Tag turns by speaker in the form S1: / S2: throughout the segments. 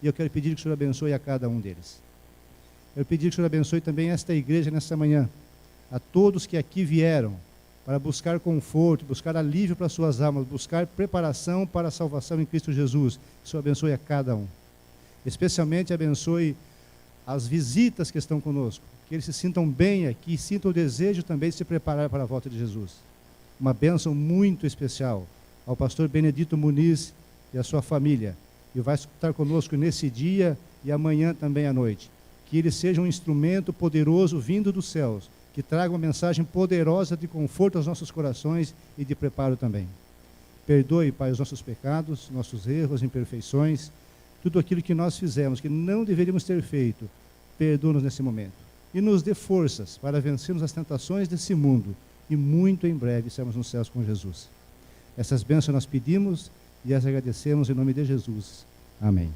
S1: e eu quero pedir que o Senhor abençoe a cada um deles. Eu pedi que o Senhor abençoe também esta igreja nesta manhã, a todos que aqui vieram para buscar conforto, buscar alívio para suas almas, buscar preparação para a salvação em Cristo Jesus. Que o Senhor abençoe a cada um. Especialmente abençoe as visitas que estão conosco, que eles se sintam bem aqui, sintam o desejo também de se preparar para a volta de Jesus. Uma bênção muito especial ao pastor Benedito Muniz e a sua família, que vai estar conosco nesse dia e amanhã também à noite. Que ele seja um instrumento poderoso vindo dos céus, que traga uma mensagem poderosa de conforto aos nossos corações e de preparo também. Perdoe, Pai, os nossos pecados, nossos erros, imperfeições, tudo aquilo que nós fizemos, que não deveríamos ter feito, perdoa-nos nesse momento. E nos dê forças para vencermos as tentações desse mundo e muito em breve estarmos nos céus com Jesus. Essas bênçãos nós pedimos e as agradecemos em nome de Jesus. Amém.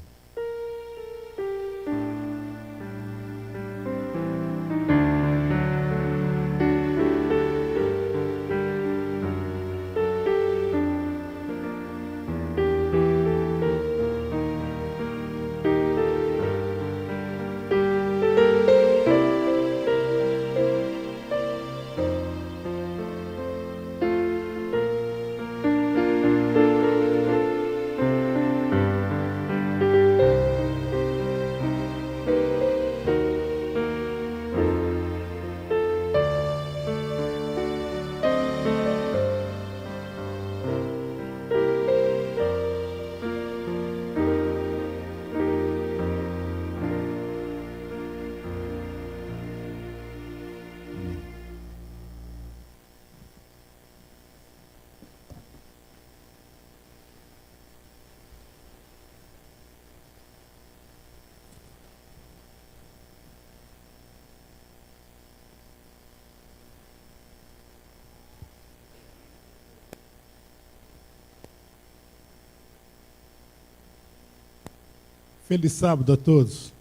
S2: Feliz sábado a todos.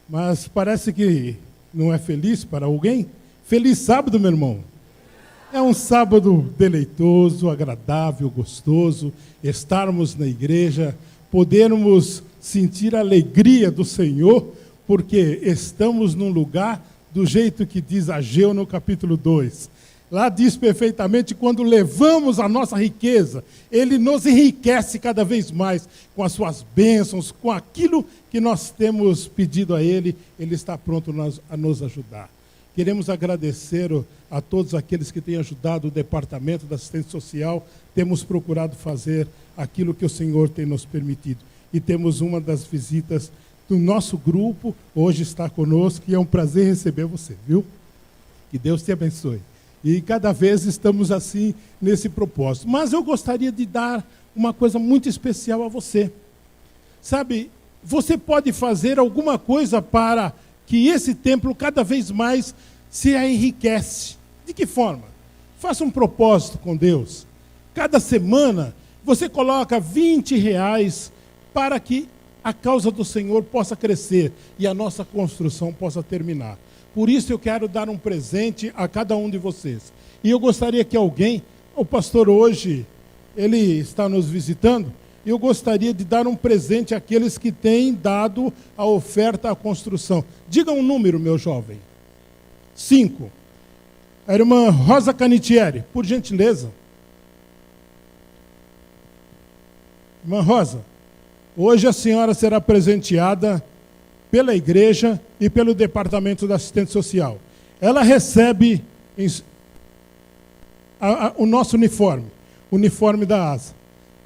S2: Mas parece que não é feliz para alguém? Feliz sábado, meu irmão. É um sábado deleitoso, agradável, gostoso, estarmos na igreja, podermos sentir a alegria do Senhor, porque estamos num lugar do jeito que diz Ageu no capítulo 2. Lá diz perfeitamente, quando levamos a nossa riqueza, Ele nos enriquece cada vez mais com as suas bênçãos, com aquilo que nós temos pedido a Ele, Ele está pronto a nos ajudar. Queremos agradecer a todos aqueles que têm ajudado o Departamento da Assistência Social, temos procurado fazer aquilo que o Senhor tem nos permitido. E temos uma das visitas do nosso grupo, hoje está conosco, e é um prazer receber você, viu? Que Deus te abençoe. E cada vez estamos assim nesse propósito. Mas eu gostaria de dar uma coisa muito especial a você. Sabe, você pode fazer alguma coisa para que esse templo cada vez mais se enriquece. De que forma? Faça um propósito com Deus. Cada semana você coloca R$20 para que a causa do Senhor possa crescer e a nossa construção possa terminar. Por isso eu quero dar um presente a cada um de vocês. E eu gostaria que alguém, o pastor hoje, ele está nos visitando, eu gostaria de dar um presente àqueles que têm dado a oferta à construção. Diga um número, meu jovem. 5. A irmã Rosa Canitieri, por gentileza. Irmã Rosa, hoje a senhora será presenteada pela igreja e pelo Departamento da Assistência Social. Ela recebe o nosso uniforme da ASA.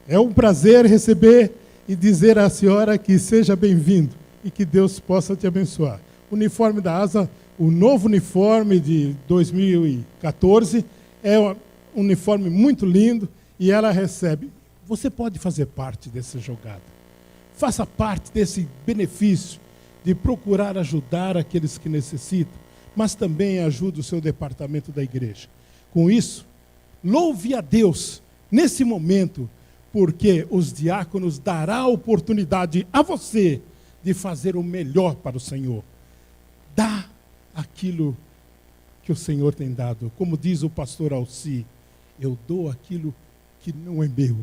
S2: É um prazer receber e dizer à senhora que seja bem-vindo e que Deus possa te abençoar. O uniforme da ASA, o novo uniforme de 2014, é um uniforme muito lindo e ela recebe. Você pode fazer parte dessa jogada. Faça parte desse benefício de procurar ajudar aqueles que necessitam, mas também ajude o seu departamento da igreja. Com isso, louve a Deus nesse momento, porque os diáconos dará a oportunidade a você de fazer o melhor para o Senhor. Dá aquilo que o Senhor tem dado. Como diz o pastor Alci, eu dou aquilo que não é meu.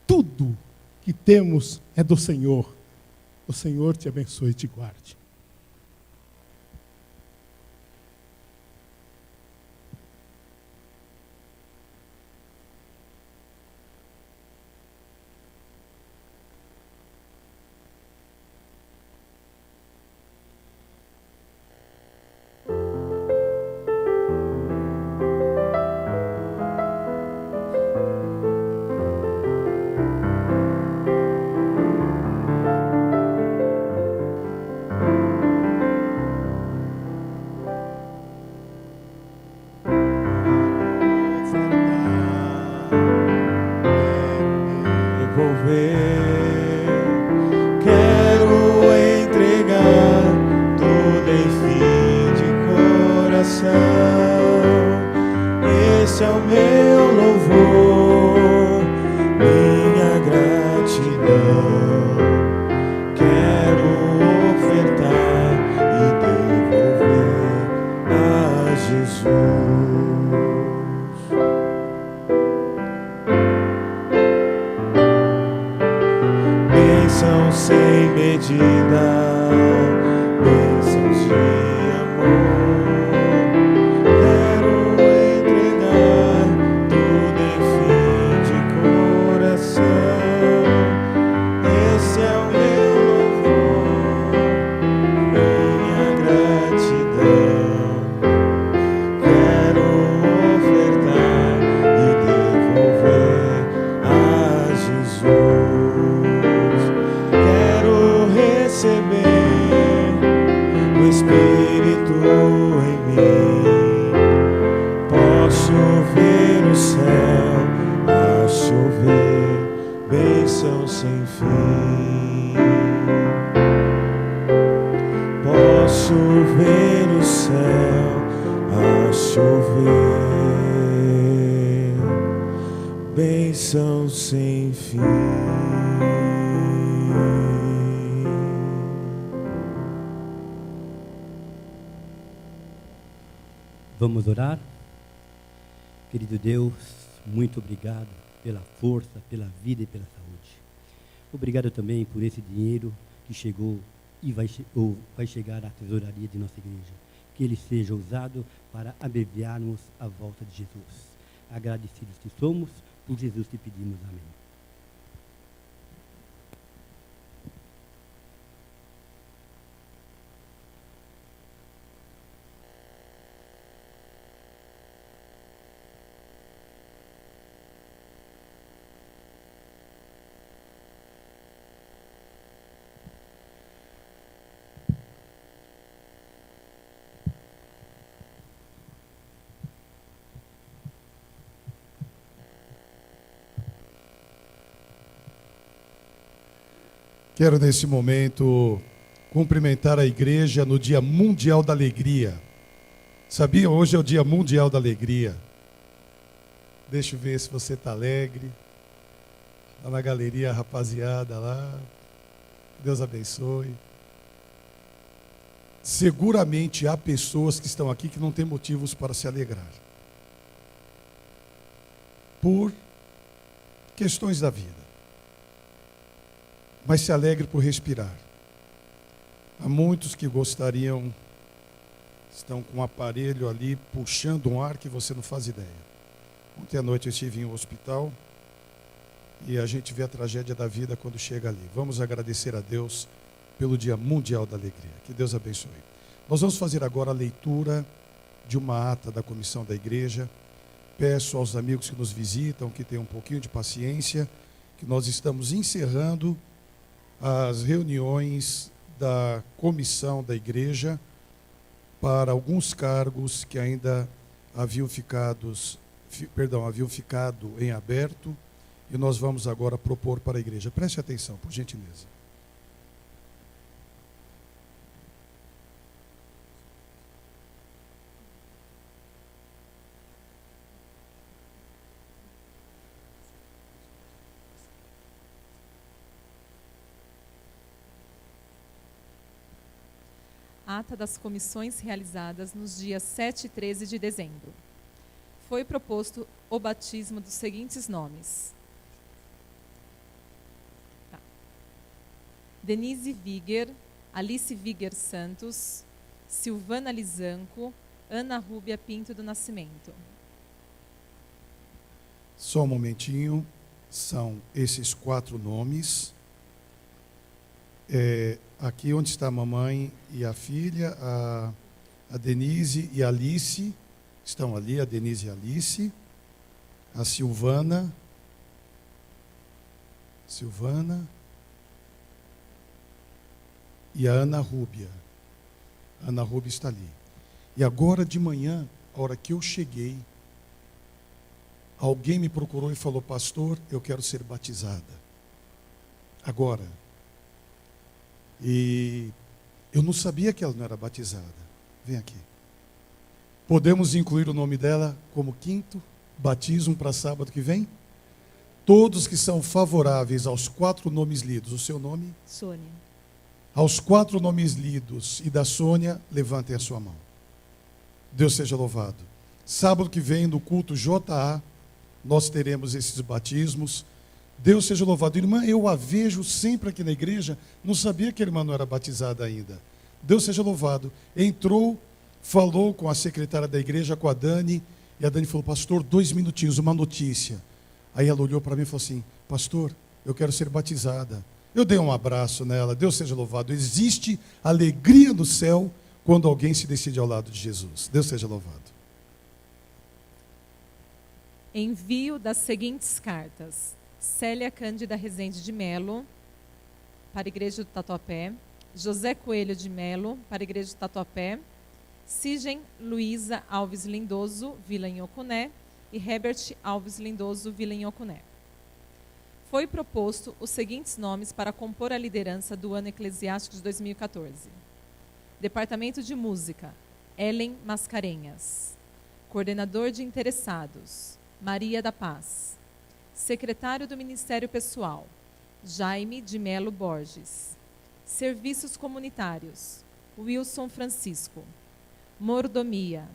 S2: Tudo que temos é do Senhor. O Senhor te abençoe e te guarde.
S3: Esse é o meu louvor, minha gratidão. Quero ofertar e devolver a Jesus. Bênção sem medida, bênçãos de amor. Bênção sem fim.
S4: Vamos orar? Querido Deus, muito obrigado pela força, pela vida e pela saúde. Obrigado também por esse dinheiro que chegou e vai chegar à tesouraria de nossa igreja. Que ele seja usado para abreviarmos a volta de Jesus. Agradecidos que somos, por Jesus te pedimos. Amém.
S5: Quero, nesse momento, cumprimentar a igreja no Dia Mundial da Alegria. Sabia? Hoje é o Dia Mundial da Alegria. Deixa eu ver se você está alegre. Lá na galeria, a rapaziada lá. Deus abençoe. Seguramente há pessoas que estão aqui que não têm motivos para se alegrar. Por questões da vida. Mas se alegre por respirar. Há muitos que gostariam, estão com um aparelho ali, puxando um ar que você não faz ideia. Ontem à noite eu estive em um hospital e a gente vê a tragédia da vida quando chega ali. Vamos agradecer a Deus pelo Dia Mundial da Alegria. Que Deus abençoe. Nós vamos fazer agora a leitura de uma ata da comissão da igreja. Peço aos amigos que nos visitam que tenham um pouquinho de paciência, que nós estamos encerrando as reuniões da comissão da igreja para alguns cargos que ainda haviam ficado em aberto, e nós vamos agora propor para a igreja. Preste atenção, por gentileza.
S6: Ata das comissões realizadas nos dias 7 e 13 de dezembro. Foi proposto o batismo dos seguintes nomes. Denise Viger, Alice Viger Santos, Silvana Lizanco, Ana Rúbia Pinto do Nascimento.
S5: Só um momentinho, são esses 4 nomes. Aqui onde está a mamãe e a filha, a Denise e a Alice, estão ali, a Denise e a Alice, a Silvana, e a Ana Rúbia. A Ana Rúbia está ali. E agora de manhã, a hora que eu cheguei, alguém me procurou e falou: pastor, eu quero ser batizada. Agora. E eu não sabia que ela não era batizada. Vem aqui. Podemos incluir o nome dela como 5º batismo para sábado que vem? Todos que são favoráveis aos 4 nomes lidos. O seu nome?
S6: Sônia.
S5: Aos 4 nomes lidos e da Sônia, levantem a sua mão. Deus seja louvado. Sábado que vem, no culto JA, nós teremos esses batismos. Deus seja louvado. Irmã, eu a vejo sempre aqui na igreja, não sabia que a irmã não era batizada ainda. Deus seja louvado. Entrou, falou com a secretária da igreja, com a Dani, e a Dani falou: pastor, 2 minutinhos, uma notícia. Aí ela olhou para mim e falou assim: pastor, eu quero ser batizada. Eu dei um abraço nela. Deus seja louvado. Existe alegria no céu quando alguém se decide ao lado de Jesus. Deus seja louvado.
S6: Envio das seguintes cartas: Célia Cândida Rezende de Melo, para a Igreja do Tatuapé; José Coelho de Melo, para a Igreja do Tatuapé; Sigen Luísa Alves Lindoso, Vila Inhocuné; e Herbert Alves Lindoso, Vila Inhocuné. Foi proposto os seguintes nomes para compor a liderança do ano eclesiástico de 2014. Departamento de Música: Ellen Mascarenhas. Coordenador de Interessados: Maria da Paz. Secretário do Ministério Pessoal: Jaime de Melo Borges. Serviços Comunitários: Wilson Francisco. Mordomia: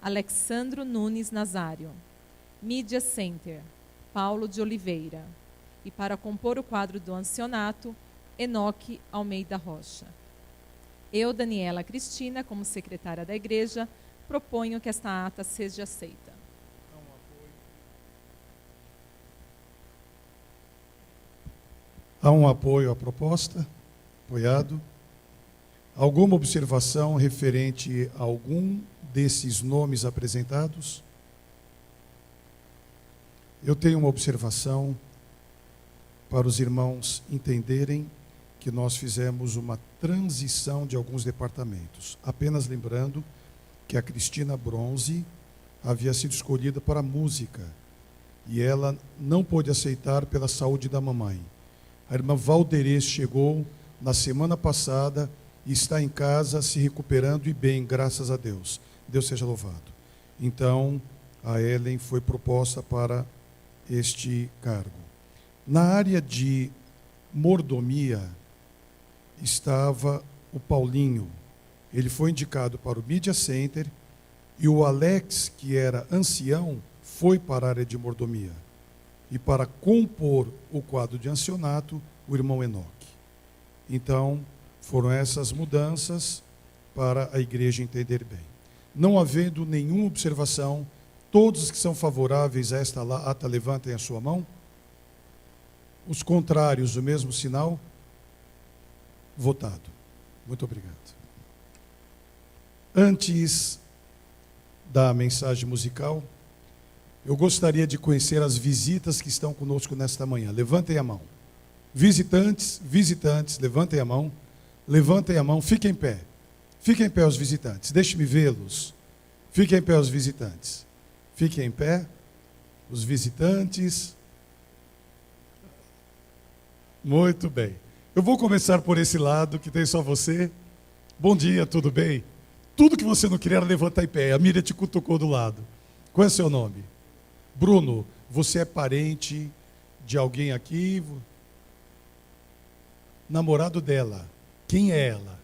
S6: Alexandro Nunes Nazário. Media Center: Paulo de Oliveira. E para compor o quadro do ancianato, Enoque Almeida Rocha. Eu, Daniela Cristina, como secretária da igreja, proponho que esta ata seja aceita.
S5: Há um apoio à proposta? Apoiado. Alguma observação referente a algum desses nomes apresentados? Eu tenho uma observação para os irmãos entenderem que nós fizemos uma transição de alguns departamentos. Apenas lembrando que a Cristina Bronze havia sido escolhida para a música e ela não pôde aceitar pela saúde da mamãe. A irmã Valderez chegou na semana passada e está em casa se recuperando e bem, graças a Deus. Deus seja louvado. Então, a Ellen foi proposta para este cargo. Na área de mordomia estava o Paulinho. Ele foi indicado para o Media Center e o Alex, que era ancião, foi para a área de mordomia. E para compor o quadro de ancianato, o irmão Enoque. Então, foram essas mudanças para a igreja entender bem. Não havendo nenhuma observação, todos que são favoráveis a esta ata, levantem a sua mão. Os contrários, o mesmo sinal. Votado. Muito obrigado. Antes da mensagem musical, eu gostaria de conhecer as visitas que estão conosco nesta manhã. Levantem a mão. Visitantes, levantem a mão. Levantem a mão, fiquem em pé. Fiquem em pé os visitantes. Deixe-me vê-los. Fiquem em pé os visitantes. Fiquem em pé os visitantes. Muito bem. Eu vou começar por esse lado, que tem só você. Bom dia, tudo bem? Tudo que você não queria era levantar em pé. A Miriam te cutucou do lado. Qual é o seu nome? Bruno, você é parente de alguém aqui? Namorado dela. Quem é ela?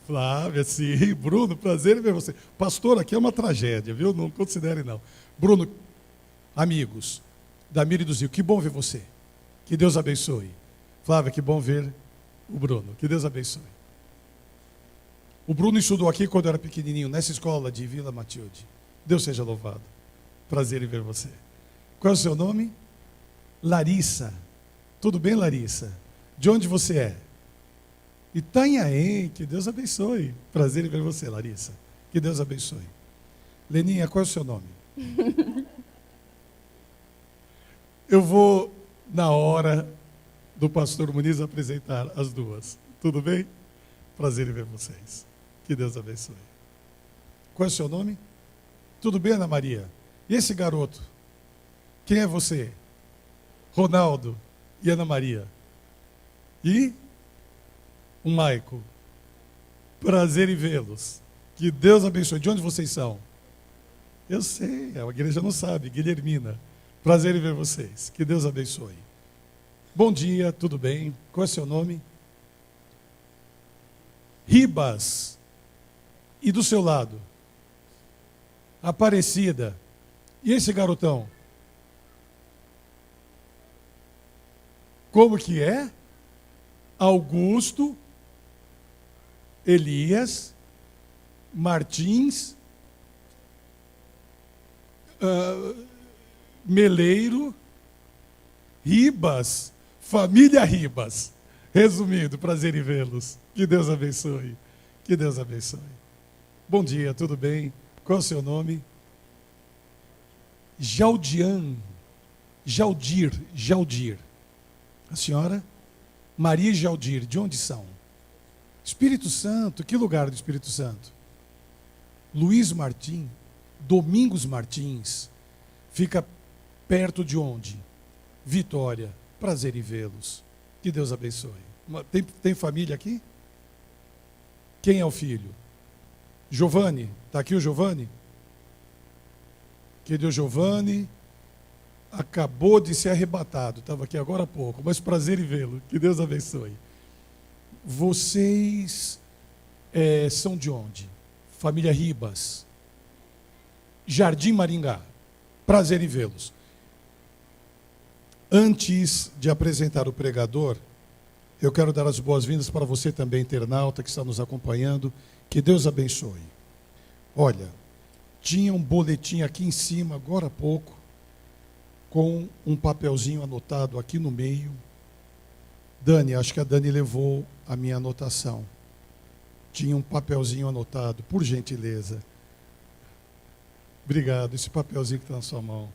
S5: Flávia, sim. Bruno, prazer em ver você. Pastor, aqui é uma tragédia, viu? Não considere, não. Bruno, amigos da Miriam e do Zil, que bom ver você. Que Deus abençoe. Flávia, que bom ver O Bruno, que Deus abençoe. O Bruno estudou aqui quando era pequenininho, nessa escola de Vila Matilde. Deus seja louvado. Prazer em ver você. Qual é o seu nome? Larissa. Tudo bem, Larissa? De onde você é? Itanhaém, que Deus abençoe. Prazer em ver você, Larissa. Que Deus abençoe. Leninha, qual é o seu nome? Eu vou, na hora do pastor Muniz, apresentar as duas. Tudo bem? Prazer em ver vocês. Que Deus abençoe. Qual é o seu nome? Tudo bem, Ana Maria? E esse garoto? Quem é você? Ronaldo e Ana Maria. E o Maico. Prazer em vê-los. Que Deus abençoe. De onde vocês são? Eu sei, a igreja não sabe. Guilhermina. Prazer em ver vocês. Que Deus abençoe. Bom dia, tudo bem? Qual é seu nome? Ribas. E do seu lado? Aparecida. E esse garotão? Como que é? Augusto, Elias, Martins, Meleiro, Ribas, família Ribas. Resumindo, prazer em vê-los. Que Deus abençoe. Que Deus abençoe. Bom dia, tudo bem? Qual é o seu nome? Jaldir. A senhora? Maria e Jaldir, de onde são? Espírito Santo, que lugar do Espírito Santo? Luiz Martins, Domingos Martins, fica perto de onde? Vitória, prazer em vê-los. Que Deus abençoe. Tem família aqui? Quem é o filho? Giovanni, está aqui o Giovanni? Que Deus, Giovanni acabou de ser arrebatado, estava aqui agora há pouco, mas prazer em vê-lo, que Deus abençoe. Vocês são de onde? Família Ribas, Jardim Maringá, prazer em vê-los. Antes de apresentar o pregador, eu quero dar as boas-vindas para você também, internauta, que está nos acompanhando, que Deus abençoe. Olha, tinha um boletim aqui em cima, agora há pouco, com um papelzinho anotado aqui no meio. Dani, acho que a Dani levou a minha anotação. Tinha um papelzinho anotado, por gentileza. Obrigado, esse papelzinho que está na sua mão.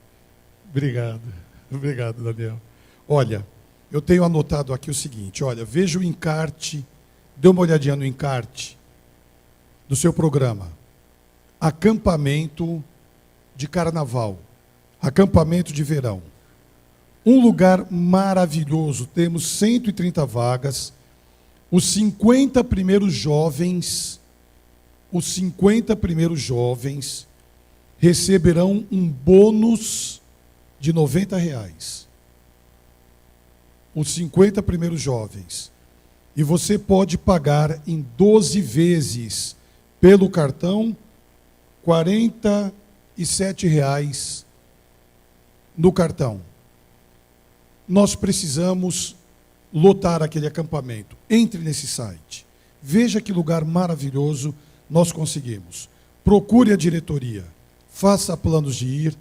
S5: Obrigado, obrigado, Daniel. Olha, eu tenho anotado aqui o seguinte, olha, veja o encarte, dê uma olhadinha no encarte do seu programa. Acampamento de carnaval. Acampamento de verão. Um lugar maravilhoso, temos 130 vagas. Os 50 primeiros jovens receberão um bônus de R$90. Os 50 primeiros jovens. E você pode pagar em 12 vezes pelo cartão, R$47 no cartão. Nós precisamos lotar aquele acampamento. Entre nesse site. Veja que lugar maravilhoso nós conseguimos. Procure a diretoria. Faça planos de ir.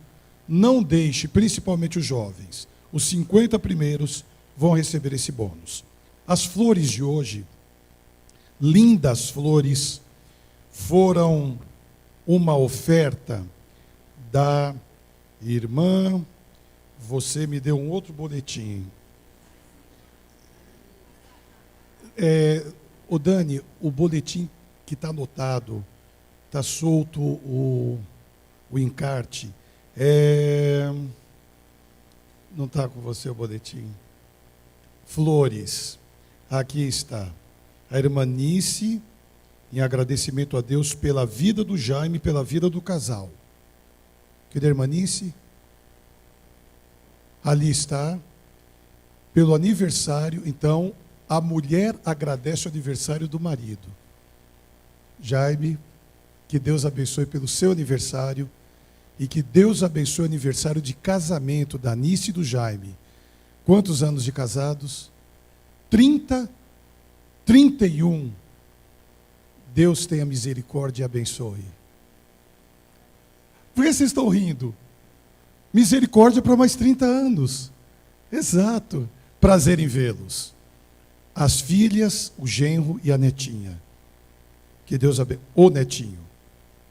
S5: Não deixe, principalmente os jovens. Os 50 primeiros vão receber esse bônus. As flores de hoje, lindas flores, foram uma oferta da irmã. Você me deu um outro boletim. O Dani, o boletim que está anotado, está solto o encarte. Não está com você o boletim? Flores. Aqui está. A irmã Nice, em agradecimento a Deus pela vida do Jaime, pela vida do casal. Cadê a irmã Nice? Ali está. Pelo aniversário, então, a mulher agradece o aniversário do marido. Jaime, que Deus abençoe pelo seu aniversário e que Deus abençoe o aniversário de casamento da Nice e do Jaime. Quantos anos de casados? 30 31, Deus tenha misericórdia e abençoe. Por que vocês estão rindo? Misericórdia para mais 30 anos. Exato. Prazer em vê-los. As filhas, o genro e a netinha. Que Deus abençoe. O netinho.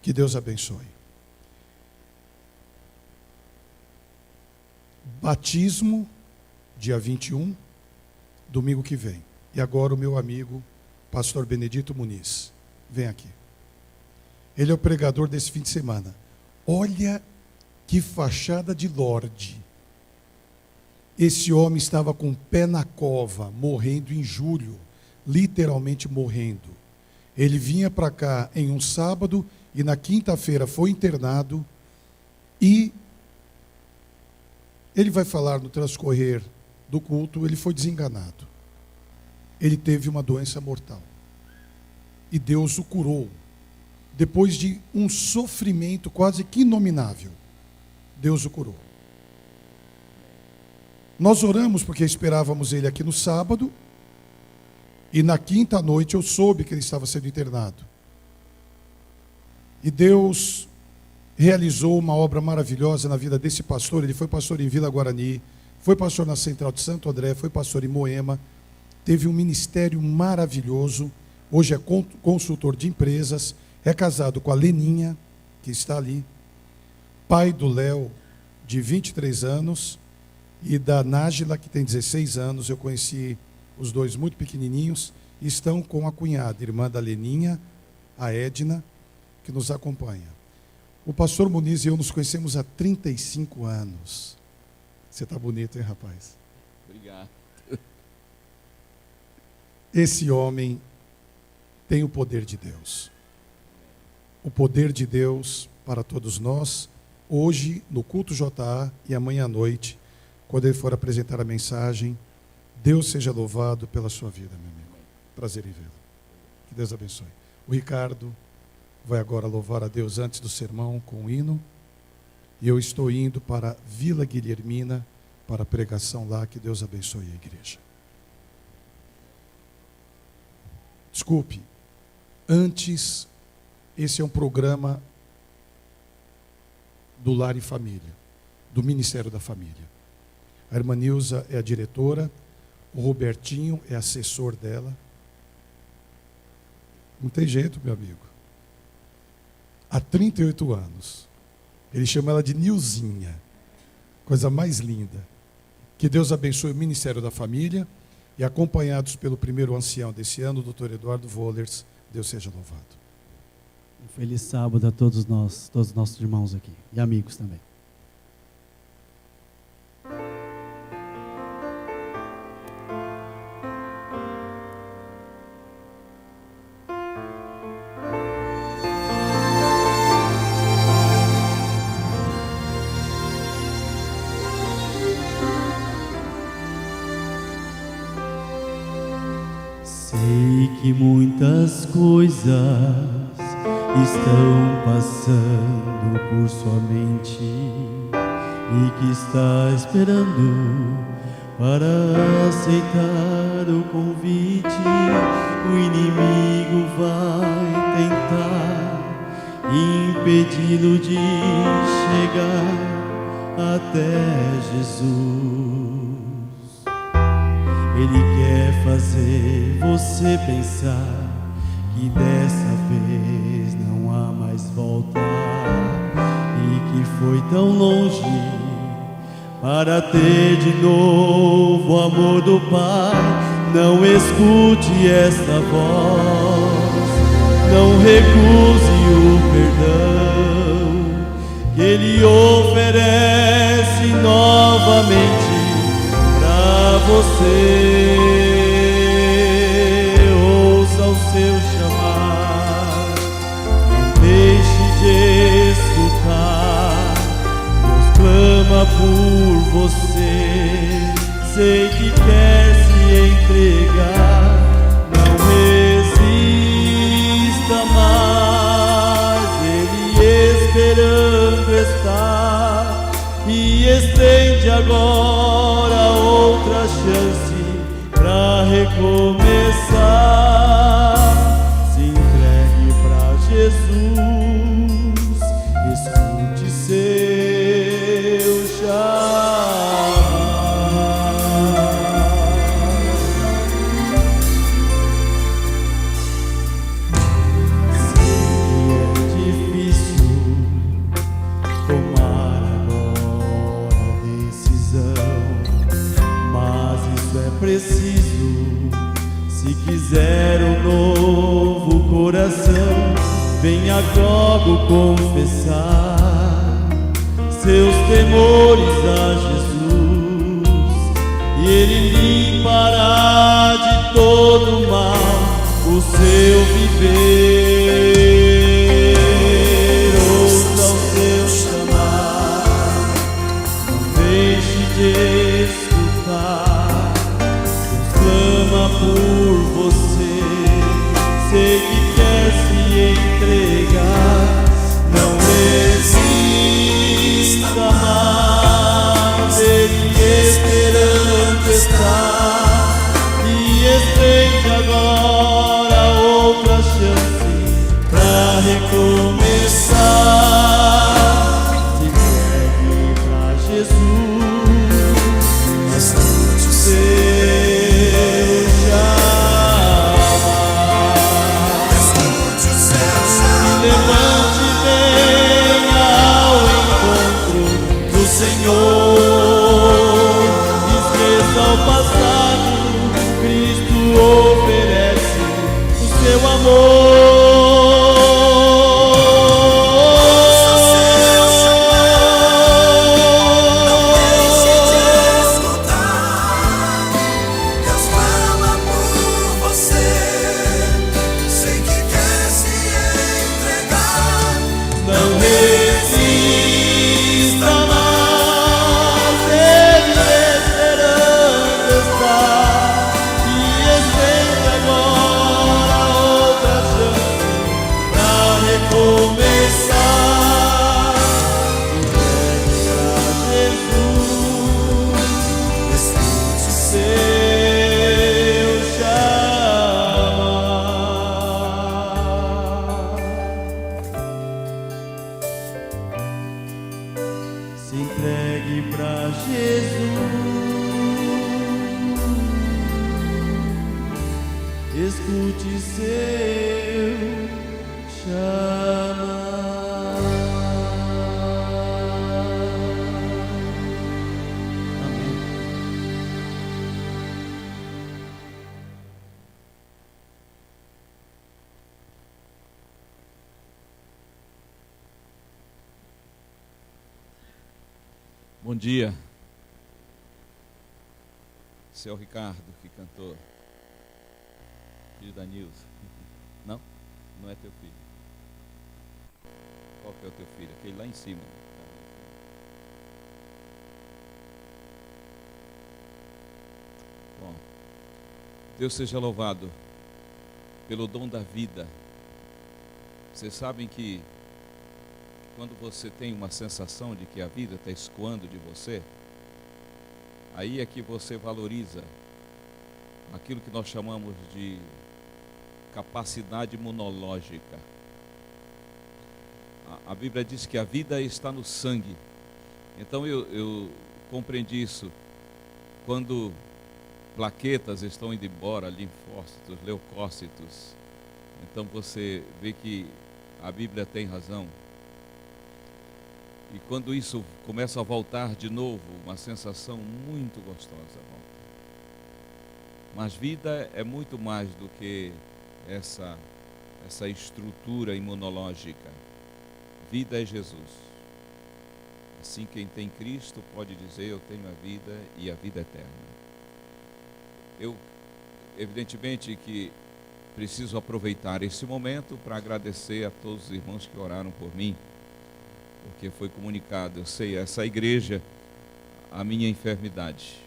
S5: Que Deus abençoe. Batismo, dia 21, domingo que vem. E agora o meu amigo, pastor Benedito Muniz. Vem aqui. Ele é o pregador desse fim de semana. Olha que fachada de lorde. Esse homem estava com o pé na cova, morrendo em julho, literalmente morrendo. Ele vinha para cá em um sábado e na quinta-feira foi internado e ele vai falar no transcorrer do culto, ele foi desenganado. Ele teve uma doença mortal. E Deus o curou. Depois de um sofrimento quase que inominável, Deus o curou. Nós oramos porque esperávamos ele aqui no sábado, e na quinta noite eu soube que ele estava sendo internado. E Deus realizou uma obra maravilhosa na vida desse pastor. Ele foi pastor em Vila Guarani, foi pastor na Central de Santo André, foi pastor em Moema, teve um ministério maravilhoso, hoje é consultor de empresas, é casado com a Leninha, que está ali, pai do Léo, de 23 anos, e da Nájila, que tem 16 anos. Eu conheci os dois muito pequenininhos, e estão com a cunhada, irmã da Leninha, a Edna, que nos acompanha. O pastor Muniz e eu nos conhecemos há 35 anos. Você está bonito, hein, rapaz?
S7: Obrigado.
S5: Esse homem tem o poder de Deus. O poder de Deus para todos nós, hoje no culto JA e amanhã à noite, quando ele for apresentar a mensagem. Deus seja louvado pela sua vida, meu amigo. Prazer em vê-lo. Que Deus abençoe. O Ricardo vai agora louvar a Deus antes do sermão com o hino. E eu estou indo para Vila Guilhermina para a pregação lá. Que Deus abençoe a igreja. Desculpe, antes, esse é um programa do Lar e Família, do Ministério da Família. A irmã Nilza é a diretora, o Robertinho é assessor dela. Não tem jeito, meu amigo. Há 38 anos. Ele chama ela de Nilzinha. Coisa mais linda. Que Deus abençoe o Ministério da Família. E acompanhados pelo primeiro ancião desse ano, o doutor Eduardo Vollers, Deus seja louvado.
S8: Um feliz sábado a todos nós, todos os nossos irmãos aqui, e amigos também.
S9: Sei que muitas coisas estão passando por sua mente e que está esperando para aceitar o convite. O inimigo vai tentar impedi-lo de chegar até Jesus. Ele quer fazer você pensar que dessa vez não há mais volta e que foi tão longe para ter de novo o amor do Pai. Não escute esta voz, não recuse o perdão que Ele oferece novamente para você. Ouça o seu chamar, não deixe de escutar. Deus clama por você, sei que quer se entregar. Não resista mais, Ele esperando está e estende agora outra chance pra recomeçar. quero um novo coração. Venha logo confessar seus temores a Jesus, e Ele limpará de todo mal o seu viver. Ouça o seu chamar, não deixe de escutar. Deus clama por você, sei que quer se entregar. Não resista mais, Ele esperando está, e estende agora outra chance pra recomeçar. Se entregue pra Jesus, escute o seu chamar.
S7: Escute o seu chamar.
S9: Levante e venha ao encontro do Senhor. Esqueça o passado, Cristo oferece o seu amor.
S7: Deus fala por você, sei que quer se entregar.
S9: Não resista mais, Ele esperando está, e estende agora outra chance pra recomeçar. Entregue pra Jesus, escute o seu chamar. Se entregue pra Jesus, escute seu chamar. Amém.
S10: Bom dia. Seu Ricardo que cantou. Filho da Nilza. Não? Não é teu filho. Qual que é o teu filho? Aquele lá em cima. Bom, Deus seja louvado pelo dom da vida. Vocês sabem que quando você tem uma sensação de que a vida está escoando de você, aí é que você valoriza aquilo que nós chamamos de capacidade imunológica. A Bíblia diz que a vida está no sangue. Então eu compreendi isso quando plaquetas estão indo embora, linfócitos, leucócitos. Então você vê que a Bíblia tem razão. E quando isso começa a voltar de novo, uma sensação muito gostosa volta. Mas vida é muito mais do que essa estrutura imunológica. Vida é Jesus. Assim, quem tem Cristo pode dizer: eu tenho a vida e a vida eterna. Eu, evidentemente, que preciso aproveitar esse momento para agradecer a todos os irmãos que oraram por mim, porque foi comunicado, eu sei, essa igreja, a minha enfermidade.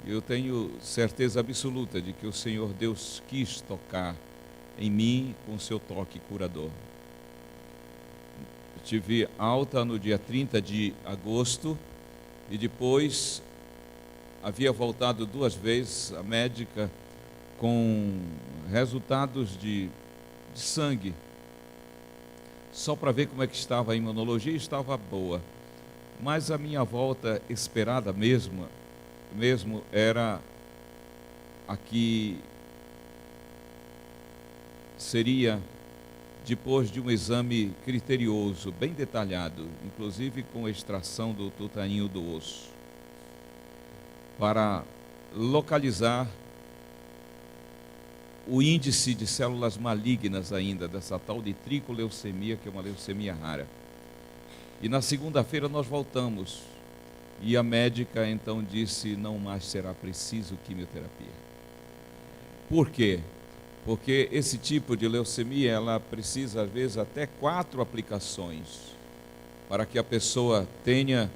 S10: Eu tenho certeza absoluta de que o Senhor Deus quis tocar em mim com o seu toque curador. Eu tive alta no dia 30 de agosto e depois havia voltado 2 vezes a médica com resultados de sangue, só para ver como é que estava a imunologia. Estava boa, mas a minha volta esperada mesmo era a que seria depois de um exame criterioso, bem detalhado, inclusive com extração do tutainho do osso, para localizar o índice de células malignas ainda, dessa tal de tricoleucemia, que é uma leucemia rara. E na segunda-feira nós voltamos. E a médica então disse, não mais será preciso quimioterapia. Por quê? Porque esse tipo de leucemia, ela precisa às vezes até 4 aplicações para que a pessoa tenha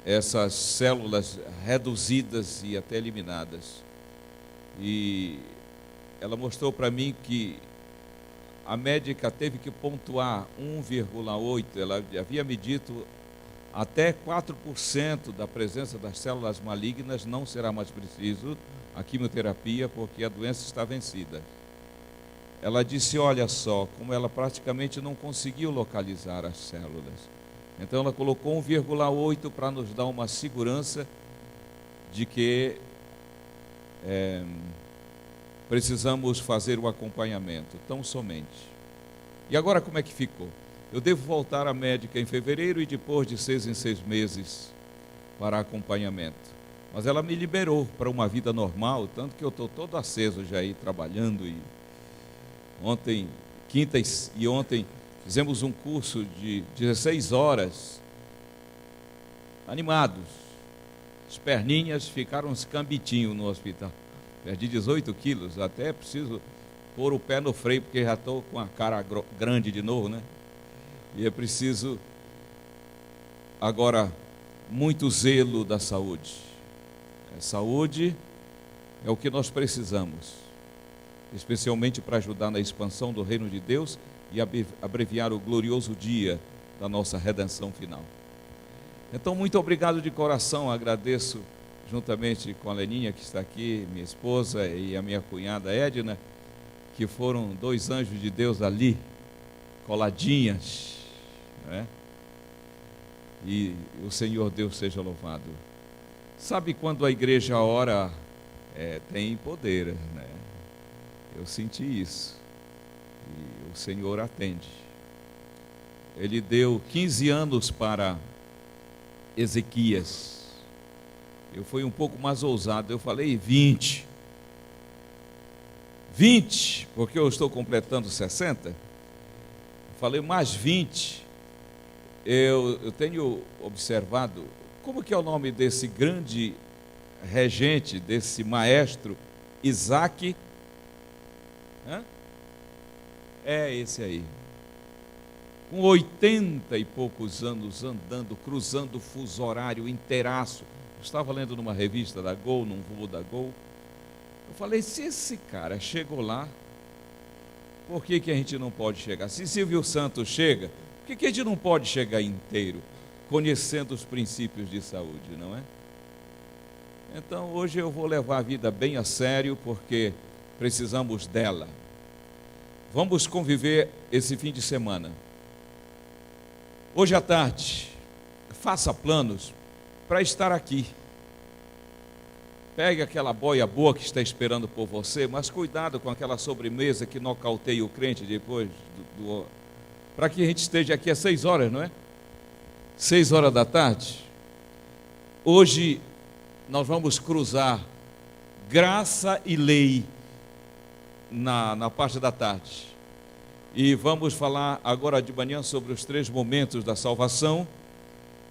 S10: essas células reduzidas e até eliminadas. E ela mostrou para mim que a médica teve que pontuar 1,8, ela havia me dito até 4% da presença das células malignas não será mais preciso a quimioterapia, porque a doença está vencida. Ela disse, olha só, como ela praticamente não conseguiu localizar as células. Então ela colocou 1,8 para nos dar uma segurança de que precisamos fazer o acompanhamento, tão somente. E agora como é que ficou? Eu devo voltar à médica em fevereiro e depois de 6 em 6 meses para acompanhamento. Mas ela me liberou para uma vida normal, tanto que eu estou todo aceso já aí trabalhando. E ontem, quinta e ontem, fizemos um curso de 16 horas, animados. As perninhas ficaram uns cambitinhos no hospital. Perdi 18 quilos, até preciso pôr o pé no freio, porque já estou com a cara grande de novo, né? E é preciso, agora, muito zelo da saúde. A saúde é o que nós precisamos, especialmente para ajudar na expansão do reino de Deus e abreviar o glorioso dia da nossa redenção final. Então, muito obrigado de coração, agradeço juntamente com a Leninha que está aqui, minha esposa, e a minha cunhada Edna, que foram 2 anjos de Deus ali, coladinhas, né? E o Senhor Deus seja louvado. Sabe quando a igreja ora, tem poder, né? Eu senti isso, e o Senhor atende. Ele deu 15 anos para Ezequias. Eu fui um pouco mais ousado, eu falei 20, porque eu estou completando 60, eu falei mais 20, eu tenho observado, como que é o nome desse grande regente, desse maestro, Isaac? É esse aí, com 80 e poucos anos andando, cruzando o fuso horário inteiraço. Estava lendo numa revista da Gol, num voo da Gol. Eu falei, se esse cara chegou lá, por que a gente não pode chegar? Se Silvio Santos chega, por que a gente não pode chegar inteiro, conhecendo os princípios de saúde, não é? Então, hoje eu vou levar a vida bem a sério, porque precisamos dela. Vamos conviver esse fim de semana. Hoje à tarde, faça planos para estar aqui. Pegue aquela boia boa que está esperando por você, mas cuidado com aquela sobremesa que nocauteia o crente depois, para que a gente esteja aqui às 6 horas, não é? 6 horas da tarde. Hoje nós vamos cruzar graça e lei na parte da tarde. E vamos falar agora de manhã sobre os 3 momentos da salvação.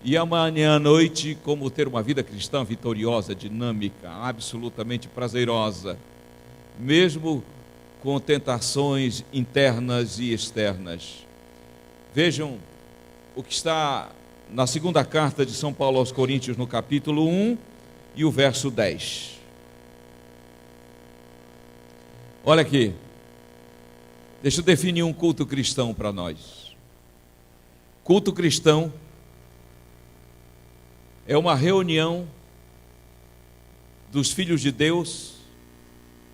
S10: E amanhã à noite, como ter uma vida cristã vitoriosa, dinâmica, absolutamente prazerosa, mesmo com tentações internas e externas. Vejam o que está na segunda carta de São Paulo aos Coríntios, no capítulo 1 e o verso 10. Olha aqui, deixa eu definir um culto cristão para nós. Culto cristão é uma reunião dos filhos de Deus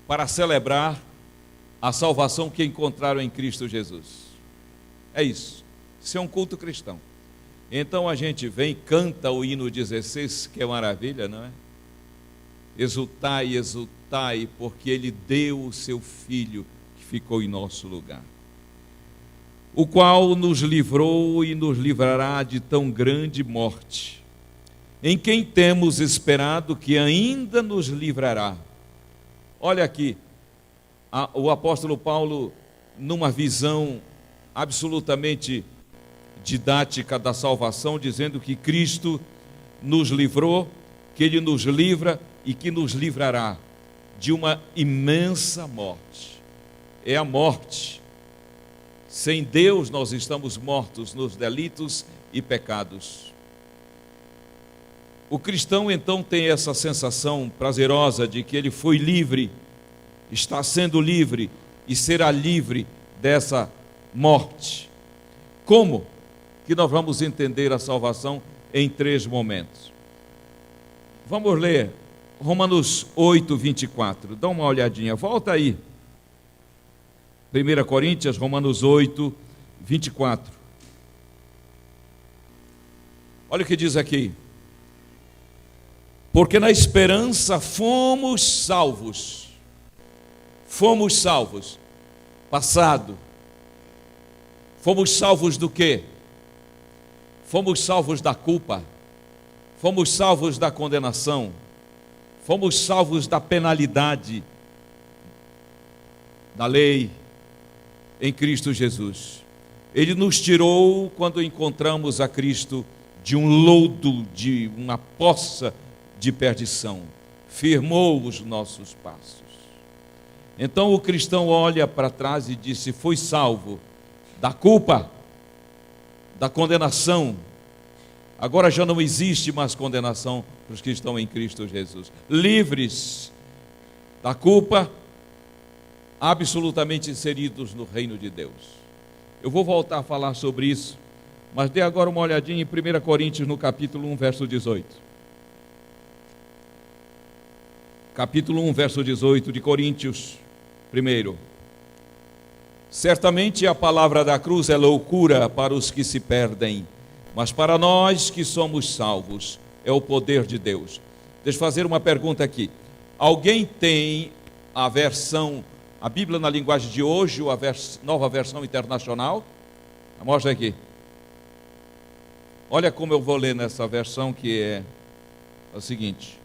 S10: para celebrar a salvação que encontraram em Cristo Jesus. É isso. Isso é um culto cristão. Então a gente vem, canta o hino 16, que é maravilha, não é? Exultai, exultai, porque Ele deu o seu Filho que ficou em nosso lugar, o qual nos livrou e nos livrará de tão grande morte, em quem temos esperado que ainda nos livrará, Olha aqui, o apóstolo Paulo, numa visão absolutamente didática da salvação, dizendo que Cristo nos livrou, que Ele nos livra e que nos livrará de uma imensa morte. É a morte. Sem Deus nós estamos mortos nos delitos e pecados. O cristão então tem essa sensação prazerosa de que ele foi livre, está sendo livre e será livre dessa morte. Como que nós vamos entender a salvação em 3 momentos? Vamos ler Romanos 8, 24. Dá uma olhadinha, volta aí. 1 Coríntios, Romanos 8, 24. Olha o que diz aqui. Porque na esperança fomos salvos. Fomos salvos. Passado. Fomos salvos do quê? Fomos salvos da culpa. Fomos salvos da condenação. Fomos salvos da penalidade da lei em Cristo Jesus. Ele nos tirou, quando encontramos a Cristo, de um lodo, de uma poça de perdição. Firmou os nossos passos. Então o cristão olha para trás e diz: foi salvo da culpa, da condenação. Agora já não existe mais condenação para os que estão em Cristo Jesus. Livres da culpa, absolutamente inseridos no reino de Deus. Eu vou voltar a falar sobre isso, mas dê agora uma olhadinha em 1 Coríntios, no capítulo 1, verso 18. Capítulo 1, verso 18 de Coríntios, primeiro. Certamente a palavra da cruz é loucura para os que se perdem, mas para nós que somos salvos, é o poder de Deus. Deixa eu fazer uma pergunta aqui. Alguém tem a versão, a Bíblia na linguagem de hoje, ou a nova versão internacional? Mostra aqui. Olha como eu vou ler nessa versão, que é o seguinte.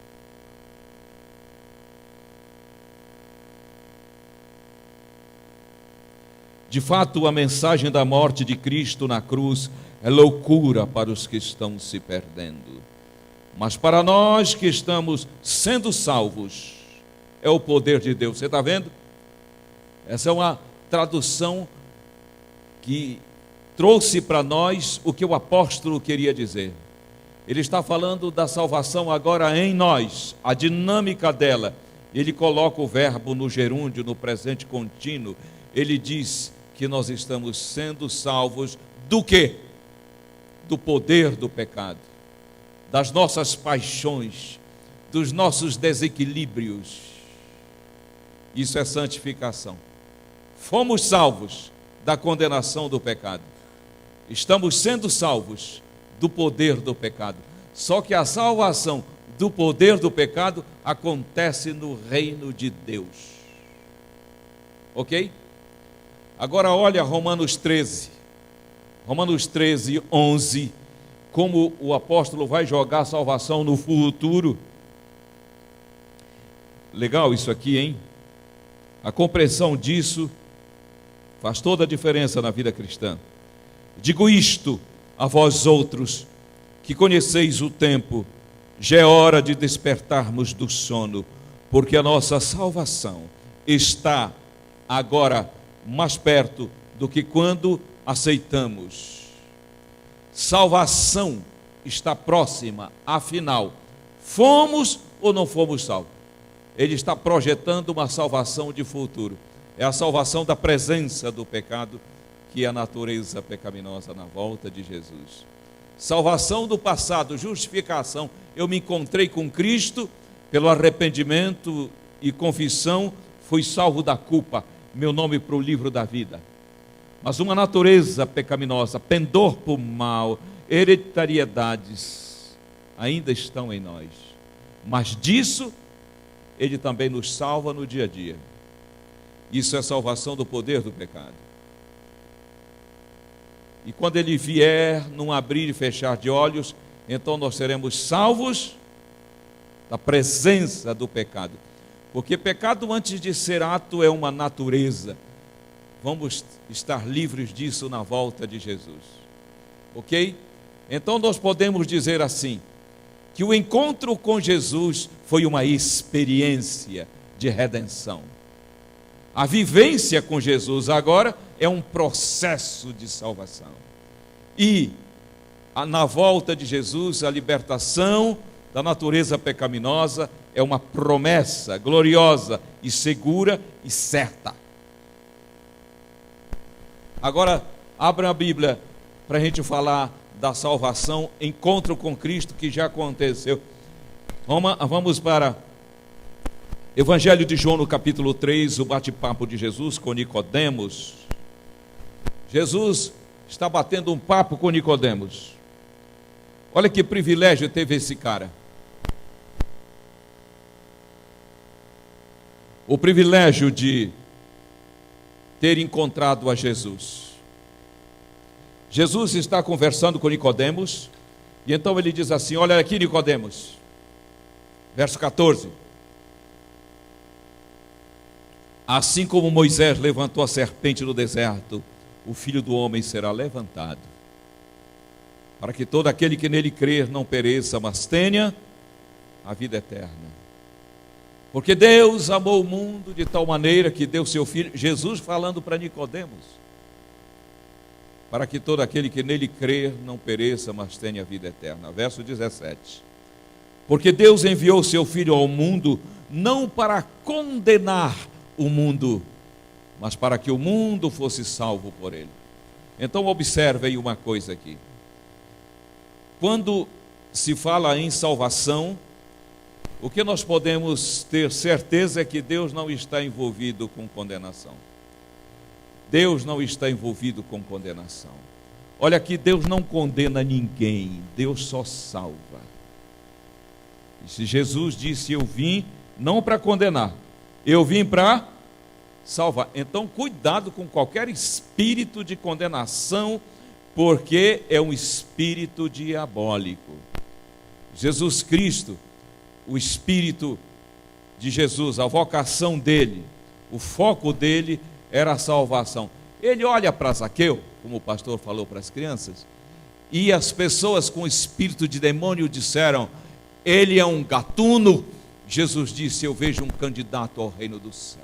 S10: De fato, a mensagem da morte de Cristo na cruz é loucura para os que estão se perdendo. Mas para nós que estamos sendo salvos, é o poder de Deus. Você está vendo? Essa é uma tradução que trouxe para nós o que o apóstolo queria dizer. Ele está falando da salvação agora em nós, a dinâmica dela. Ele coloca o verbo no gerúndio, no presente contínuo. Ele diz que nós estamos sendo salvos do quê? Do poder do pecado, das nossas paixões, dos nossos desequilíbrios. Isso é santificação. Fomos salvos da condenação do pecado. Estamos sendo salvos do poder do pecado. Só que a salvação do poder do pecado acontece no reino de Deus. Ok? Agora olha Romanos 13. Romanos 13, 11. Como o apóstolo vai jogar a salvação no futuro. Legal isso aqui, hein? A compreensão disso faz toda a diferença na vida cristã. Digo isto a vós outros, que conheceis o tempo, já é hora de despertarmos do sono, porque a nossa salvação está agora mais perto do que quando aceitamos. Salvação está próxima, afinal, fomos ou não fomos salvos? Ele está projetando uma salvação de futuro. É a salvação da presença do pecado, que é a natureza pecaminosa na volta de Jesus. Salvação do passado, justificação. Eu me encontrei com Cristo, pelo arrependimento e confissão, fui salvo da culpa, meu nome para o livro da vida. Mas uma natureza pecaminosa, pendor para o mal, hereditariedades, ainda estão em nós. Mas disso, Ele também nos salva no dia a dia. Isso é salvação do poder do pecado. E quando Ele vier, num abrir e fechar de olhos, então nós seremos salvos da presença do pecado. Porque pecado, antes de ser ato, é uma natureza. Vamos estar livres disso na volta de Jesus. Ok? Então nós podemos dizer assim, que o encontro com Jesus foi uma experiência de redenção. A vivência com Jesus agora é um processo de salvação. E na volta de Jesus, a libertação da natureza pecaminosa é uma promessa gloriosa e segura e certa. Agora, abra a Bíblia para a gente falar da salvação, encontro com Cristo que já aconteceu. Vamos para Evangelho de João, no capítulo 3, o bate-papo de Jesus com Nicodemos. Jesus está batendo um papo com Nicodemos. Olha que privilégio teve esse cara. O privilégio de ter encontrado a Jesus. Jesus está conversando com Nicodemos, e então ele diz assim: olha aqui, Nicodemos, verso 14. Assim como Moisés levantou a serpente no deserto, o Filho do Homem será levantado, para que todo aquele que nele crer não pereça, mas tenha a vida eterna. Porque Deus amou o mundo de tal maneira que deu seu Filho, Jesus falando para Nicodemos, para que todo aquele que nele crer não pereça, mas tenha a vida eterna. Verso 17. Porque Deus enviou seu Filho ao mundo, não para condenar o mundo, mas para que o mundo fosse salvo por ele. Então observe aí uma coisa aqui. Quando se fala em salvação, o que nós podemos ter certeza é que Deus não está envolvido com condenação. Deus não está envolvido com condenação. Olha aqui, Deus não condena ninguém, Deus só salva. E se Jesus disse: eu vim não para condenar, eu vim para salvar. Então cuidado com qualquer espírito de condenação, porque é um espírito diabólico. Jesus Cristo, o Espírito de Jesus, a vocação dele, o foco dele era a salvação. Ele olha para Zaqueu, como o pastor falou para as crianças, e as pessoas com espírito de demônio disseram: ele é um gatuno. Jesus disse: eu vejo um candidato ao reino do céu,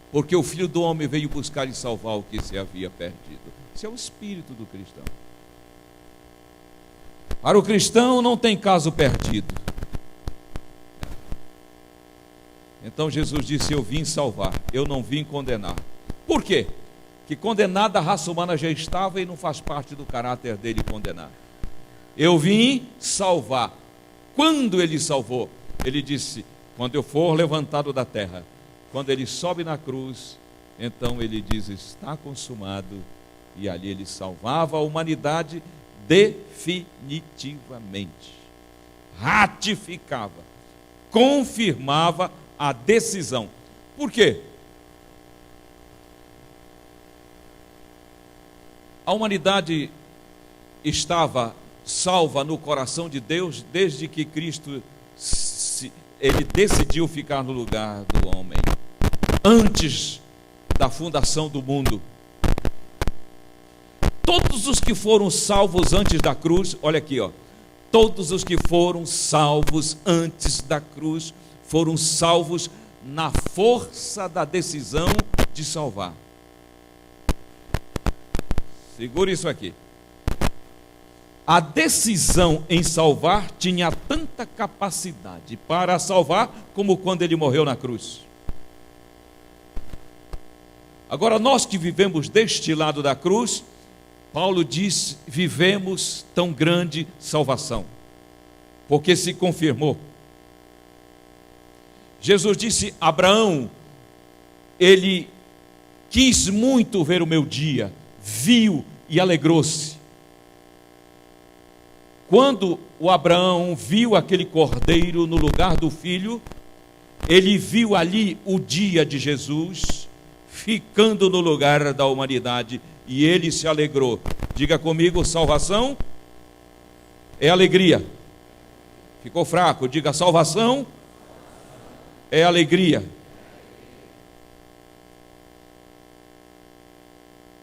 S10: porque o Filho do Homem veio buscar e salvar o que se havia perdido. Esse é o espírito do cristão. Para o cristão não tem caso perdido. Então Jesus disse: eu vim salvar, eu não vim condenar. Por quê? Que condenada a raça humana já estava e não faz parte do caráter dele condenar. Eu vim salvar. Quando ele salvou? Ele disse: quando eu for levantado da terra. Quando ele sobe na cruz, então ele diz: está consumado. E ali ele salvava a humanidade definitivamente. Ratificava, confirmava a decisão. Por quê? A humanidade estava salva no coração de Deus desde que Cristo ele decidiu ficar no lugar do homem. Antes da fundação do mundo, todos os que foram salvos antes da cruz, olha aqui, ó, todos os que foram salvos antes da cruz foram salvos na força da decisão de salvar. Segura isso aqui. A decisão em salvar tinha tanta capacidade para salvar como quando ele morreu na cruz. Agora, nós que vivemos deste lado da cruz, Paulo diz: vivemos tão grande salvação, porque se confirmou. Jesus disse: Abraão, ele quis muito ver o meu dia, viu e alegrou-se. Quando o Abraão viu aquele cordeiro no lugar do filho, ele viu ali o dia de Jesus ficando no lugar da humanidade e ele se alegrou. Diga comigo: salvação é alegria. Ficou fraco? Diga: salvação é alegria.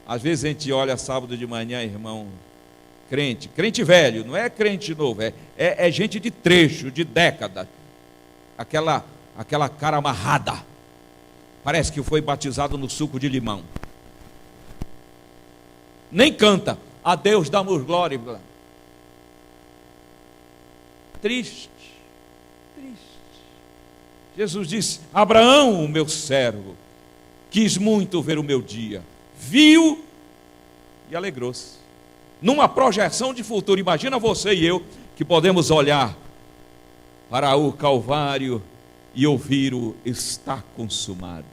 S10: Às vezes a gente olha sábado de manhã, irmão, crente velho, não é crente novo, é gente de trecho, de década, aquela cara amarrada, parece que foi batizado no suco de limão, nem canta, a Deus damos glória, triste. Jesus disse: Abraão, o meu servo, quis muito ver o meu dia, viu e alegrou-se. Numa projeção de futuro, imagina você e eu que podemos olhar para o Calvário e ouvir o está consumado.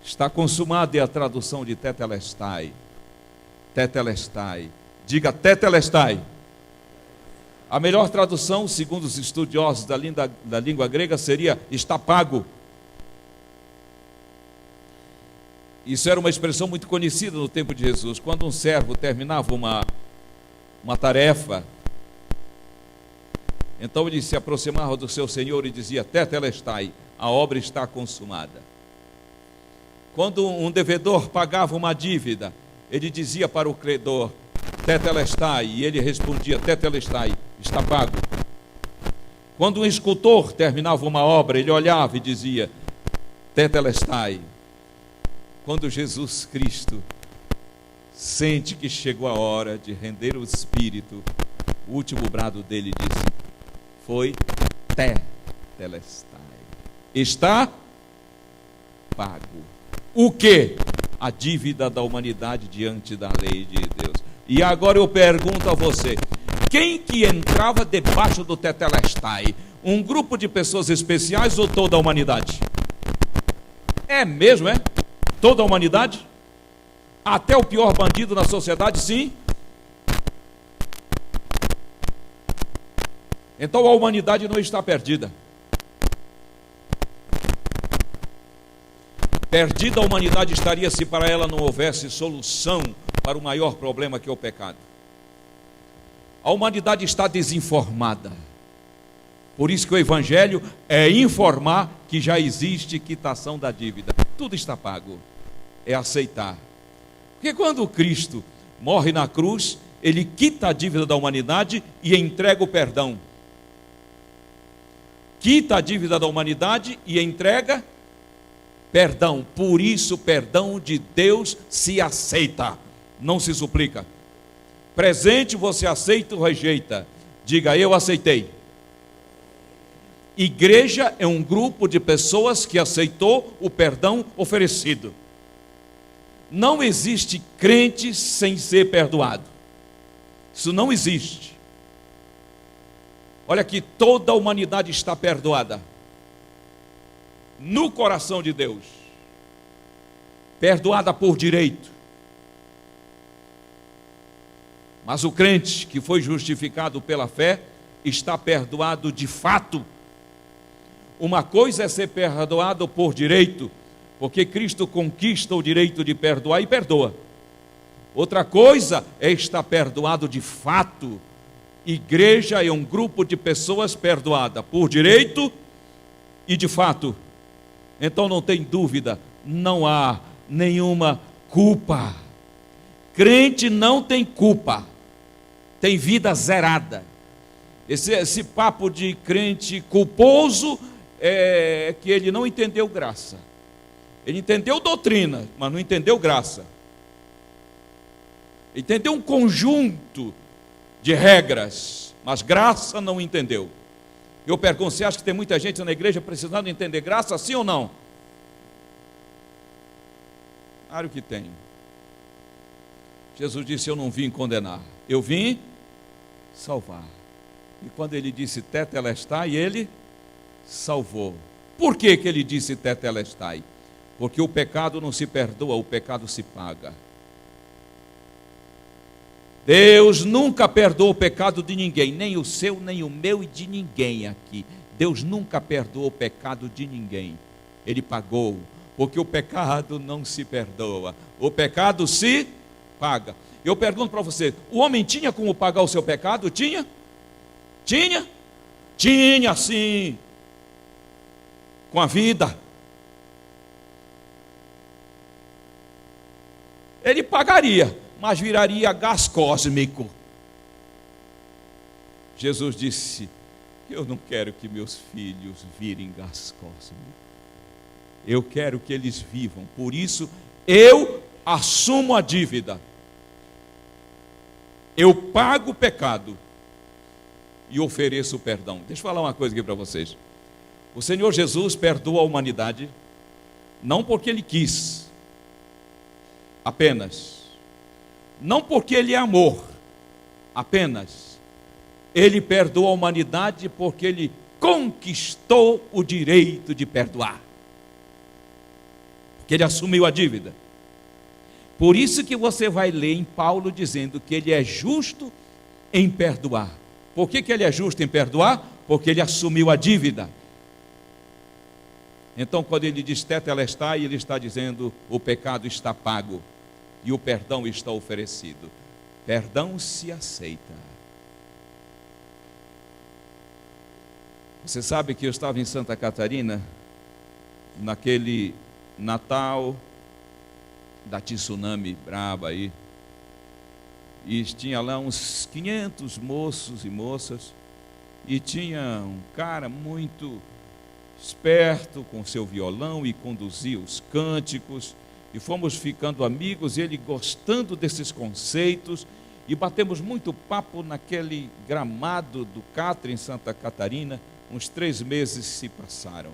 S10: Está consumado é a tradução de tetelestai. Tetelestai. Diga tetelestai. A melhor tradução, segundo os estudiosos da língua grega, seria está pago. Isso era uma expressão muito conhecida no tempo de Jesus. Quando um servo terminava uma tarefa, então ele se aproximava do seu senhor e dizia: tetelestai, a obra está consumada. Quando um devedor pagava uma dívida, ele dizia para o credor: tetelestai, e ele respondia: tetelestai, está pago. Quando um escultor terminava uma obra, ele olhava e dizia: tetelestai. Quando Jesus Cristo sente que chegou a hora de render o Espírito, o último brado dele disse: foi tetelestai. Está pago. O que? A dívida da humanidade diante da lei de Deus. E agora eu pergunto a você: quem que entrava debaixo do tetelestai? Um grupo de pessoas especiais ou toda a humanidade? É mesmo, é? Toda a humanidade? Até o pior bandido na sociedade, sim? Então a humanidade não está perdida. Perdida a humanidade estaria se para ela não houvesse solução para o maior problema que é o pecado. A humanidade está desinformada. Por isso que o Evangelho é informar que já existe quitação da dívida. Tudo está pago. É aceitar. Porque quando Cristo morre na cruz, Ele quita a dívida da humanidade e entrega o perdão. Quita a dívida da humanidade e entrega perdão. Por isso o perdão de Deus se aceita, não se suplica. Presente você aceita ou rejeita? Diga: eu aceitei. Igreja é um grupo de pessoas que aceitou o perdão oferecido. Não existe crente sem ser perdoado. Isso não existe. Olha aqui, toda a humanidade está perdoada no coração de Deus, perdoada por direito. Mas o crente que foi justificado pela fé está perdoado de fato. Uma coisa é ser perdoado por direito, porque Cristo conquista o direito de perdoar e perdoa. Outra coisa é estar perdoado de fato. Igreja é um grupo de pessoas perdoadas por direito e de fato. Então não tem dúvida, não há nenhuma culpa. Crente não tem culpa, tem vida zerada. Esse papo de crente culposo é que ele não entendeu graça. Ele entendeu doutrina, mas não entendeu graça. Entendeu um conjunto de regras, mas graça não entendeu. Eu pergunto: você acha que tem muita gente na igreja precisando entender graça, sim ou não? Claro que tem. Jesus disse: eu não vim condenar, eu vim salvar. E quando ele disse tetelestai, ele salvou. Por que que ele disse tetelestai? Porque o pecado não se perdoa, o pecado se paga. Deus nunca perdoou o pecado de ninguém, nem o seu, nem o meu e de ninguém aqui. Deus nunca perdoou o pecado de ninguém. Ele pagou, porque o pecado não se perdoa, o pecado se paga. Eu pergunto para você: o homem tinha como pagar o seu pecado? Tinha? Tinha? Tinha sim. com a vida. Ele pagaria, mas viraria gás cósmico. Jesus disse: eu não quero que meus filhos virem gás cósmico. Eu quero que eles vivam. Por isso, eu assumo a dívida. Eu pago o pecado e ofereço o perdão. Deixa eu falar uma coisa aqui para vocês. O Senhor Jesus perdoa a humanidade, não porque Ele quis, apenas. Não porque Ele é amor, apenas. Ele perdoa a humanidade porque Ele conquistou o direito de perdoar. Porque Ele assumiu a dívida. Por isso que você vai ler em Paulo dizendo que Ele é justo em perdoar. Por que Ele é justo em perdoar? Porque Ele assumiu a dívida. Então, quando Ele diz tetelestai, Ele está dizendo: o pecado está pago e o perdão está oferecido. Perdão se aceita. Você sabe que eu estava em Santa Catarina, naquele Natal da tsunami braba aí, e tinha lá uns 500 moços e moças, e tinha um cara muito esperto com seu violão e conduzia os cânticos, e fomos ficando amigos, ele gostando desses conceitos, e batemos muito papo naquele gramado do Catra em Santa Catarina. Uns 3 meses se passaram.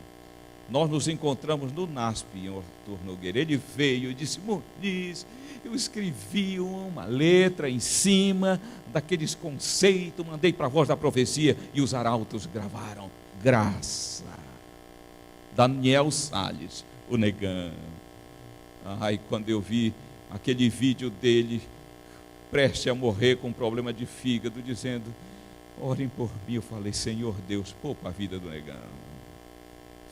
S10: Nós nos encontramos no NASP, em Arthur Nogueira. Ele veio e disse: Muniz, eu escrevi uma letra em cima daqueles conceitos, mandei para a Voz da Profecia e os arautos gravaram. Graça. Daniel Salles, o negão. Ai, quando eu vi aquele vídeo dele, prestes a morrer com um problema de fígado, dizendo: orem por mim, eu falei: Senhor Deus, poupa a vida do negão.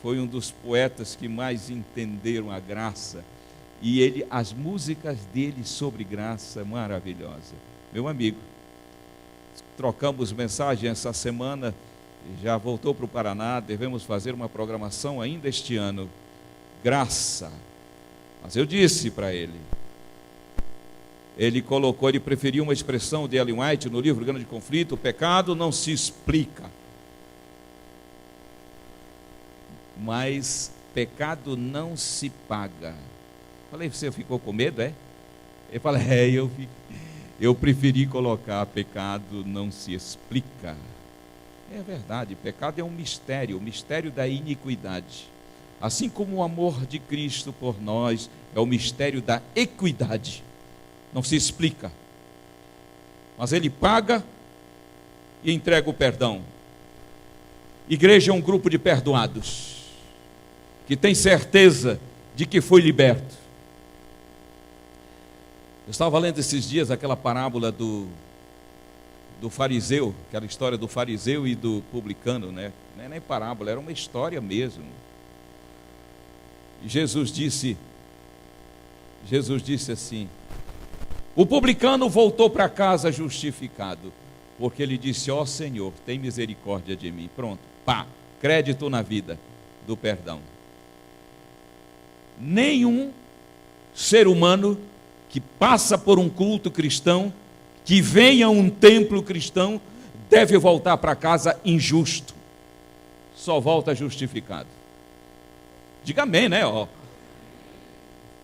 S10: Foi um dos poetas que mais entenderam a graça, e as músicas dele sobre graça, maravilhosa. Meu amigo, trocamos mensagem essa semana, já voltou para o Paraná, devemos fazer uma programação ainda este ano. Graça. Mas eu disse para ele, ele preferiu uma expressão de Ellen White no livro Grande Conflito: o pecado não se explica, mas pecado não se paga. Falei: você ficou com medo, é? Ele falou: eu preferi colocar pecado não se explica. É verdade, pecado é um mistério, o mistério da iniquidade. Assim como o amor de Cristo por nós é o mistério da equidade. Não se explica, mas Ele paga e entrega o perdão. Igreja é um grupo de perdoados, que tem certeza de que foi liberto. Eu estava lendo esses dias aquela parábola do fariseu, aquela história do fariseu e do publicano, né? Não é nem parábola, era uma história mesmo. E Jesus disse assim: o publicano voltou para casa justificado, porque ele disse: ó Senhor, tem misericórdia de mim. Pronto, pá, crédito na vida do perdão. Nenhum ser humano que passa por um culto cristão, que venha a um templo cristão, deve voltar para casa injusto. Só volta justificado. Diga amém, né? Ó.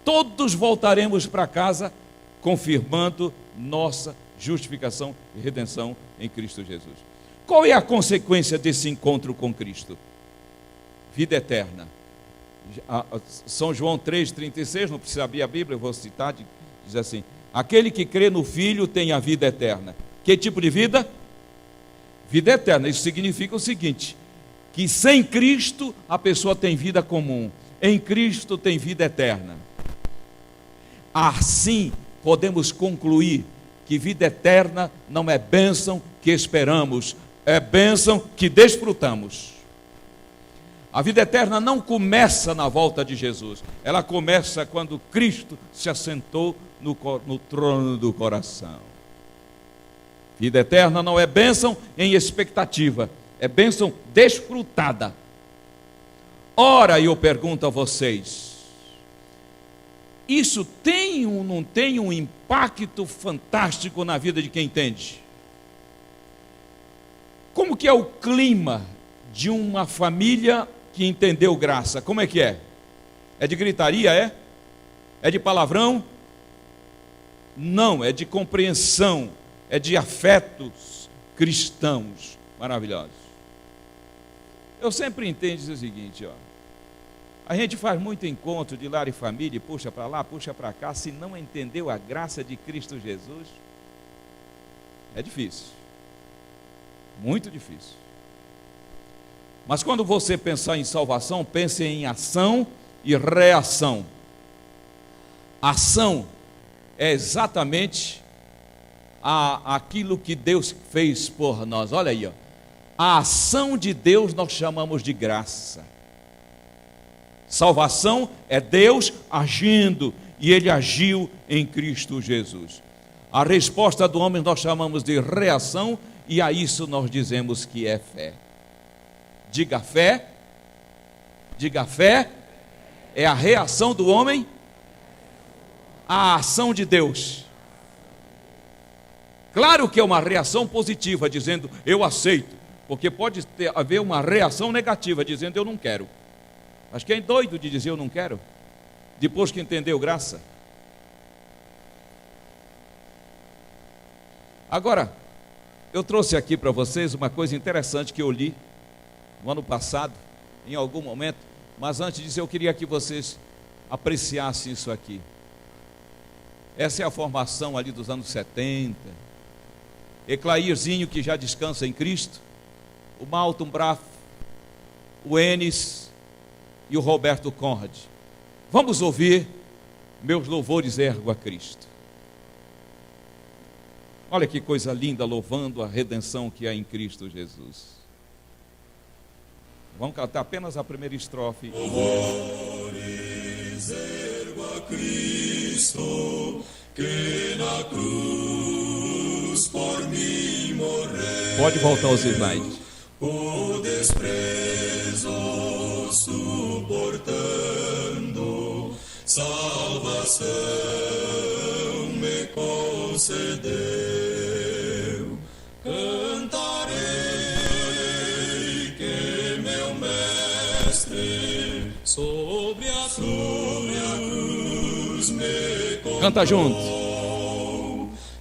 S10: Todos voltaremos para casa confirmando nossa justificação e redenção em Cristo Jesus. Qual é a consequência desse encontro com Cristo? Vida eterna. São João 3,36, não precisa abrir a Bíblia, eu vou citar, diz assim: aquele que crê no Filho tem a vida eterna. Que tipo de vida? Vida eterna. Isso significa o seguinte: que sem Cristo a pessoa tem vida comum, em Cristo tem vida eterna. Assim podemos concluir que vida eterna não é bênção que esperamos, é bênção que desfrutamos. A vida eterna não começa na volta de Jesus, ela começa quando Cristo se assentou no trono do coração. Vida eterna não é bênção em expectativa, é bênção desfrutada. Ora, eu pergunto a vocês, isso tem ou não tem um impacto fantástico na vida de quem entende? Como que é o clima de uma família que entendeu graça? Como é que é? É de gritaria, é? É de palavrão? Não, é de compreensão, é de afetos cristãos maravilhosos. Eu sempre entendo o seguinte, ó. A gente faz muito encontro de lar e família, e puxa para lá, puxa para cá, se não entendeu a graça de Cristo Jesus, é difícil. Muito difícil. Mas quando você pensar em salvação, pense em ação e reação. Ação é exatamente aquilo que Deus fez por nós. Olha aí, ó. A ação de Deus nós chamamos de graça. Salvação é Deus agindo, e Ele agiu em Cristo Jesus. A resposta do homem nós chamamos de reação, e a isso nós dizemos que é fé. Diga fé. Diga fé. É a reação do homem à ação de Deus. Claro que é uma reação positiva, dizendo eu aceito, porque pode haver uma reação negativa, dizendo eu não quero. Mas quem é doido de dizer eu não quero, depois que entendeu graça? Agora, eu trouxe aqui para vocês uma coisa interessante que eu li no ano passado, em algum momento, mas antes disso eu queria que vocês apreciassem isso aqui. Essa é a formação ali dos anos 70, Eclairzinho, que já descansa em Cristo, o Malton Braff, o Enes e o Roberto Conrad. Vamos ouvir Meus Louvores Ergo a Cristo. Olha que coisa linda, louvando a redenção que há em Cristo Jesus. Vamos cantar apenas a primeira estrofe.
S7: Louvores ergo a Cristo, que na cruz por mim morreu.
S10: Pode voltar aos slides.
S7: O desprezo suportando, salvação me concedeu. Cantarei que meu mestre sobre a cruz me comprou.
S10: Canta junto.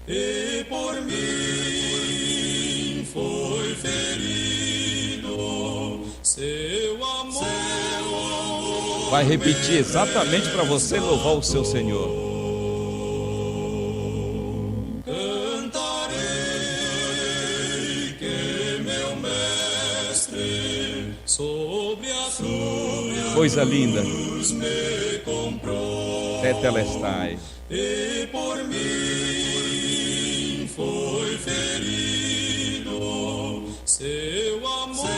S7: E por mim foi ferido seu amor.
S10: Vai repetir exatamente para você louvar o seu Senhor.
S7: Cantarei que meu mestre sobre a cruz
S10: Coisa linda.
S7: me comprou.
S10: Tetelestai.
S7: E por mim foi ferido seu amor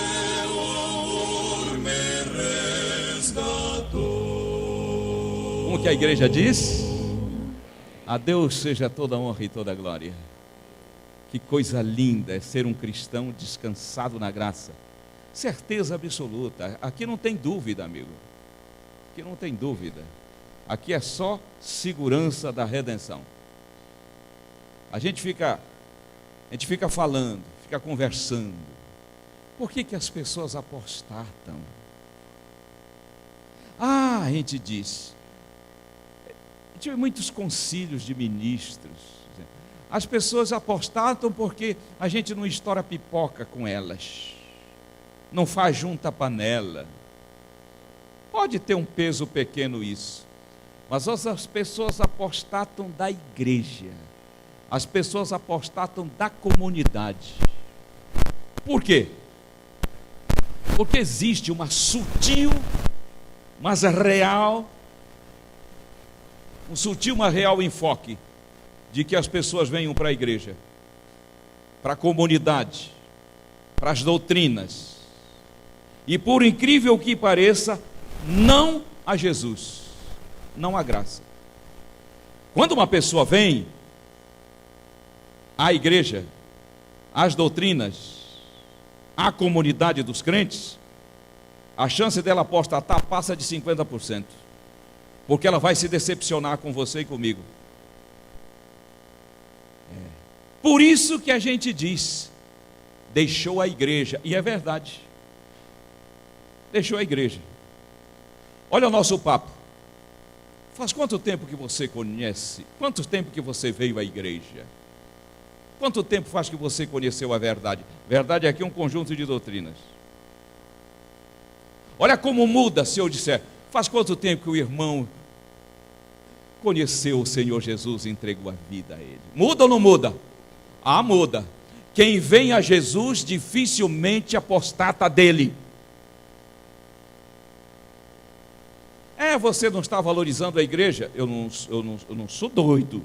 S7: me resgatou.
S10: Como que a igreja diz? A Deus seja toda a honra e toda a glória. Que coisa linda é ser um cristão descansado na graça. Certeza absoluta. Aqui não tem dúvida, amigo. Aqui não tem dúvida. Aqui é só segurança da redenção. A gente fica falando, fica conversando. Por que as pessoas apostatam? A gente diz. Tive muitos concílios de ministros. As pessoas apostatam porque a gente não estoura pipoca com elas. Não faz junta panela. Pode ter um peso pequeno isso. Mas as pessoas apostatam da igreja. As pessoas apostatam da comunidade. Por quê? Porque existe uma sutil, mas real, um sutil, mas real enfoque de que as pessoas venham para a igreja, para a comunidade, para as doutrinas. E por incrível que pareça, não a Jesus. Não há graça. Quando uma pessoa vem à igreja, às doutrinas, à comunidade dos crentes, a chance dela apostatar passa de 50%. Porque ela vai se decepcionar com você e comigo. Por isso que a gente diz, deixou a igreja. E é verdade. Deixou a igreja. Olha o nosso papo. Faz quanto tempo que você conhece? Quanto tempo que você veio à igreja? Quanto tempo faz que você conheceu a verdade? Verdade é aqui um conjunto de doutrinas. Olha como muda se eu disser, faz quanto tempo que o irmão conheceu o Senhor Jesus e entregou a vida a Ele? Muda ou não muda? Ah, muda. Quem vem a Jesus dificilmente apostata dele. Você não está valorizando a igreja? Eu não sou doido.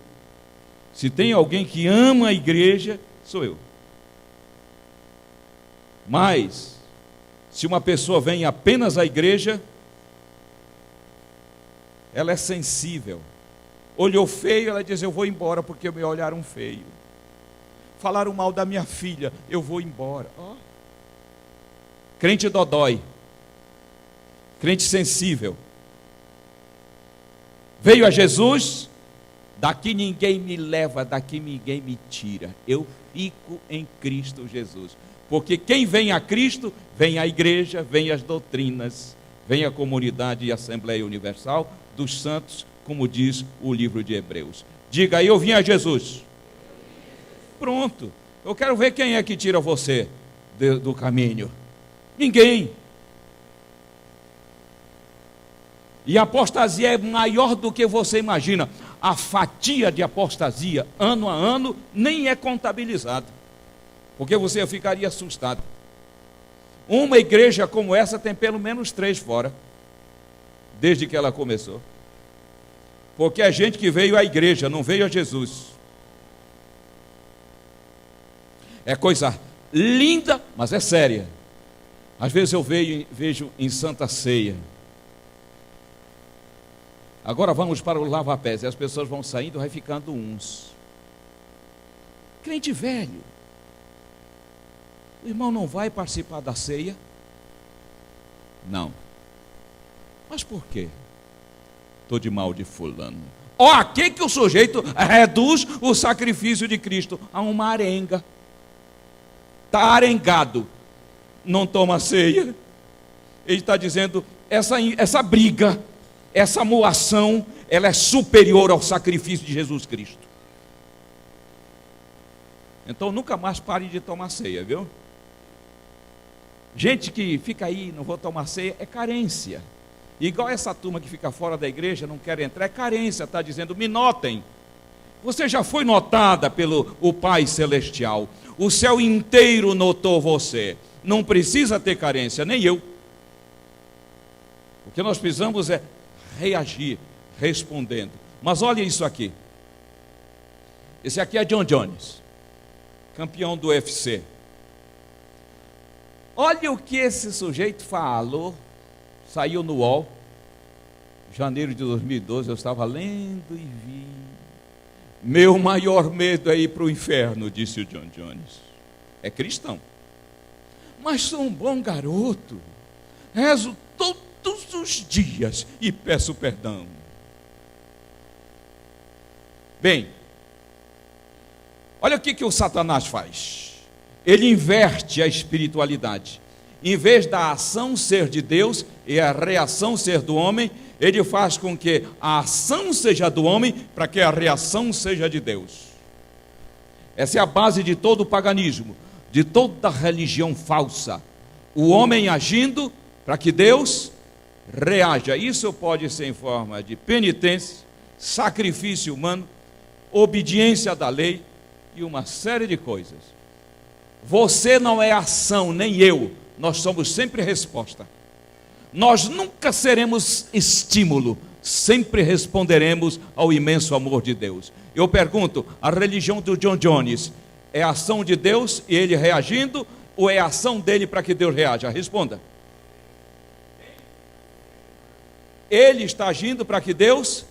S10: Se tem alguém que ama a igreja, sou eu. Mas, se uma pessoa vem apenas à igreja, ela é sensível. Olhou feio, ela diz, eu vou embora porque me olharam feio. Falaram mal da minha filha, eu vou embora. Crente dodói. Crente sensível. Veio a Jesus, daqui ninguém me leva, daqui ninguém me tira. Eu fico em Cristo Jesus. Porque quem vem a Cristo, vem a igreja, vem as doutrinas, vem a comunidade e a Assembleia Universal dos Santos, como diz o livro de Hebreus. Diga aí, eu vim a Jesus. Pronto. Eu quero ver quem é que tira você do caminho. Ninguém. E a apostasia é maior do que você imagina. A fatia de apostasia, ano a ano, nem é contabilizada. Porque você ficaria assustado. Uma igreja como essa tem pelo menos 3 fora. Desde que ela começou. Porque é gente que veio à igreja, não veio a Jesus. É coisa linda, mas é séria. Às vezes eu vejo em Santa Ceia. Agora vamos para o lava-pés. E as pessoas vão saindo, vai ficando uns. Crente velho. O irmão não vai participar da ceia? Não. Mas por quê? Estou de mal de fulano. Aqui que o sujeito reduz o sacrifício de Cristo a uma arenga. Está arengado. Não toma ceia. Ele está dizendo, essa briga, essa moação, ela é superior ao sacrifício de Jesus Cristo. Então nunca mais pare de tomar ceia, viu? Gente que fica aí, não vou tomar ceia, é carência. Igual essa turma que fica fora da igreja, não quer entrar, é carência, está dizendo, me notem. Você já foi notada pelo o Pai Celestial. O céu inteiro notou você. Não precisa ter carência, nem eu. O que nós precisamos é reagir, respondendo. Mas olha isso aqui. Esse aqui é John Jones, campeão do UFC. Olha o que esse sujeito falou. Saiu no UOL, janeiro de 2012, eu estava lendo e vi. Meu maior medo é ir para o inferno, disse o John Jones. É cristão. Mas sou um bom garoto. Rezo todos os dias e peço perdão. Bem, olha o que o Satanás faz. Ele inverte a espiritualidade. Em vez da ação ser de Deus e a reação ser do homem, ele faz com que a ação seja do homem para que a reação seja de Deus. Essa é a base de todo o paganismo, de toda religião falsa. O homem agindo para que Deus reaja. Isso pode ser em forma de penitência, sacrifício humano, obediência da lei e uma série de coisas. Você não é ação, nem eu. Nós somos sempre resposta. Nós nunca seremos estímulo, sempre responderemos ao imenso amor de Deus. Eu pergunto, a religião do John Jones é a ação de Deus e ele reagindo, ou é a ação dele para que Deus reaja? Responda. Ele está agindo para que Deus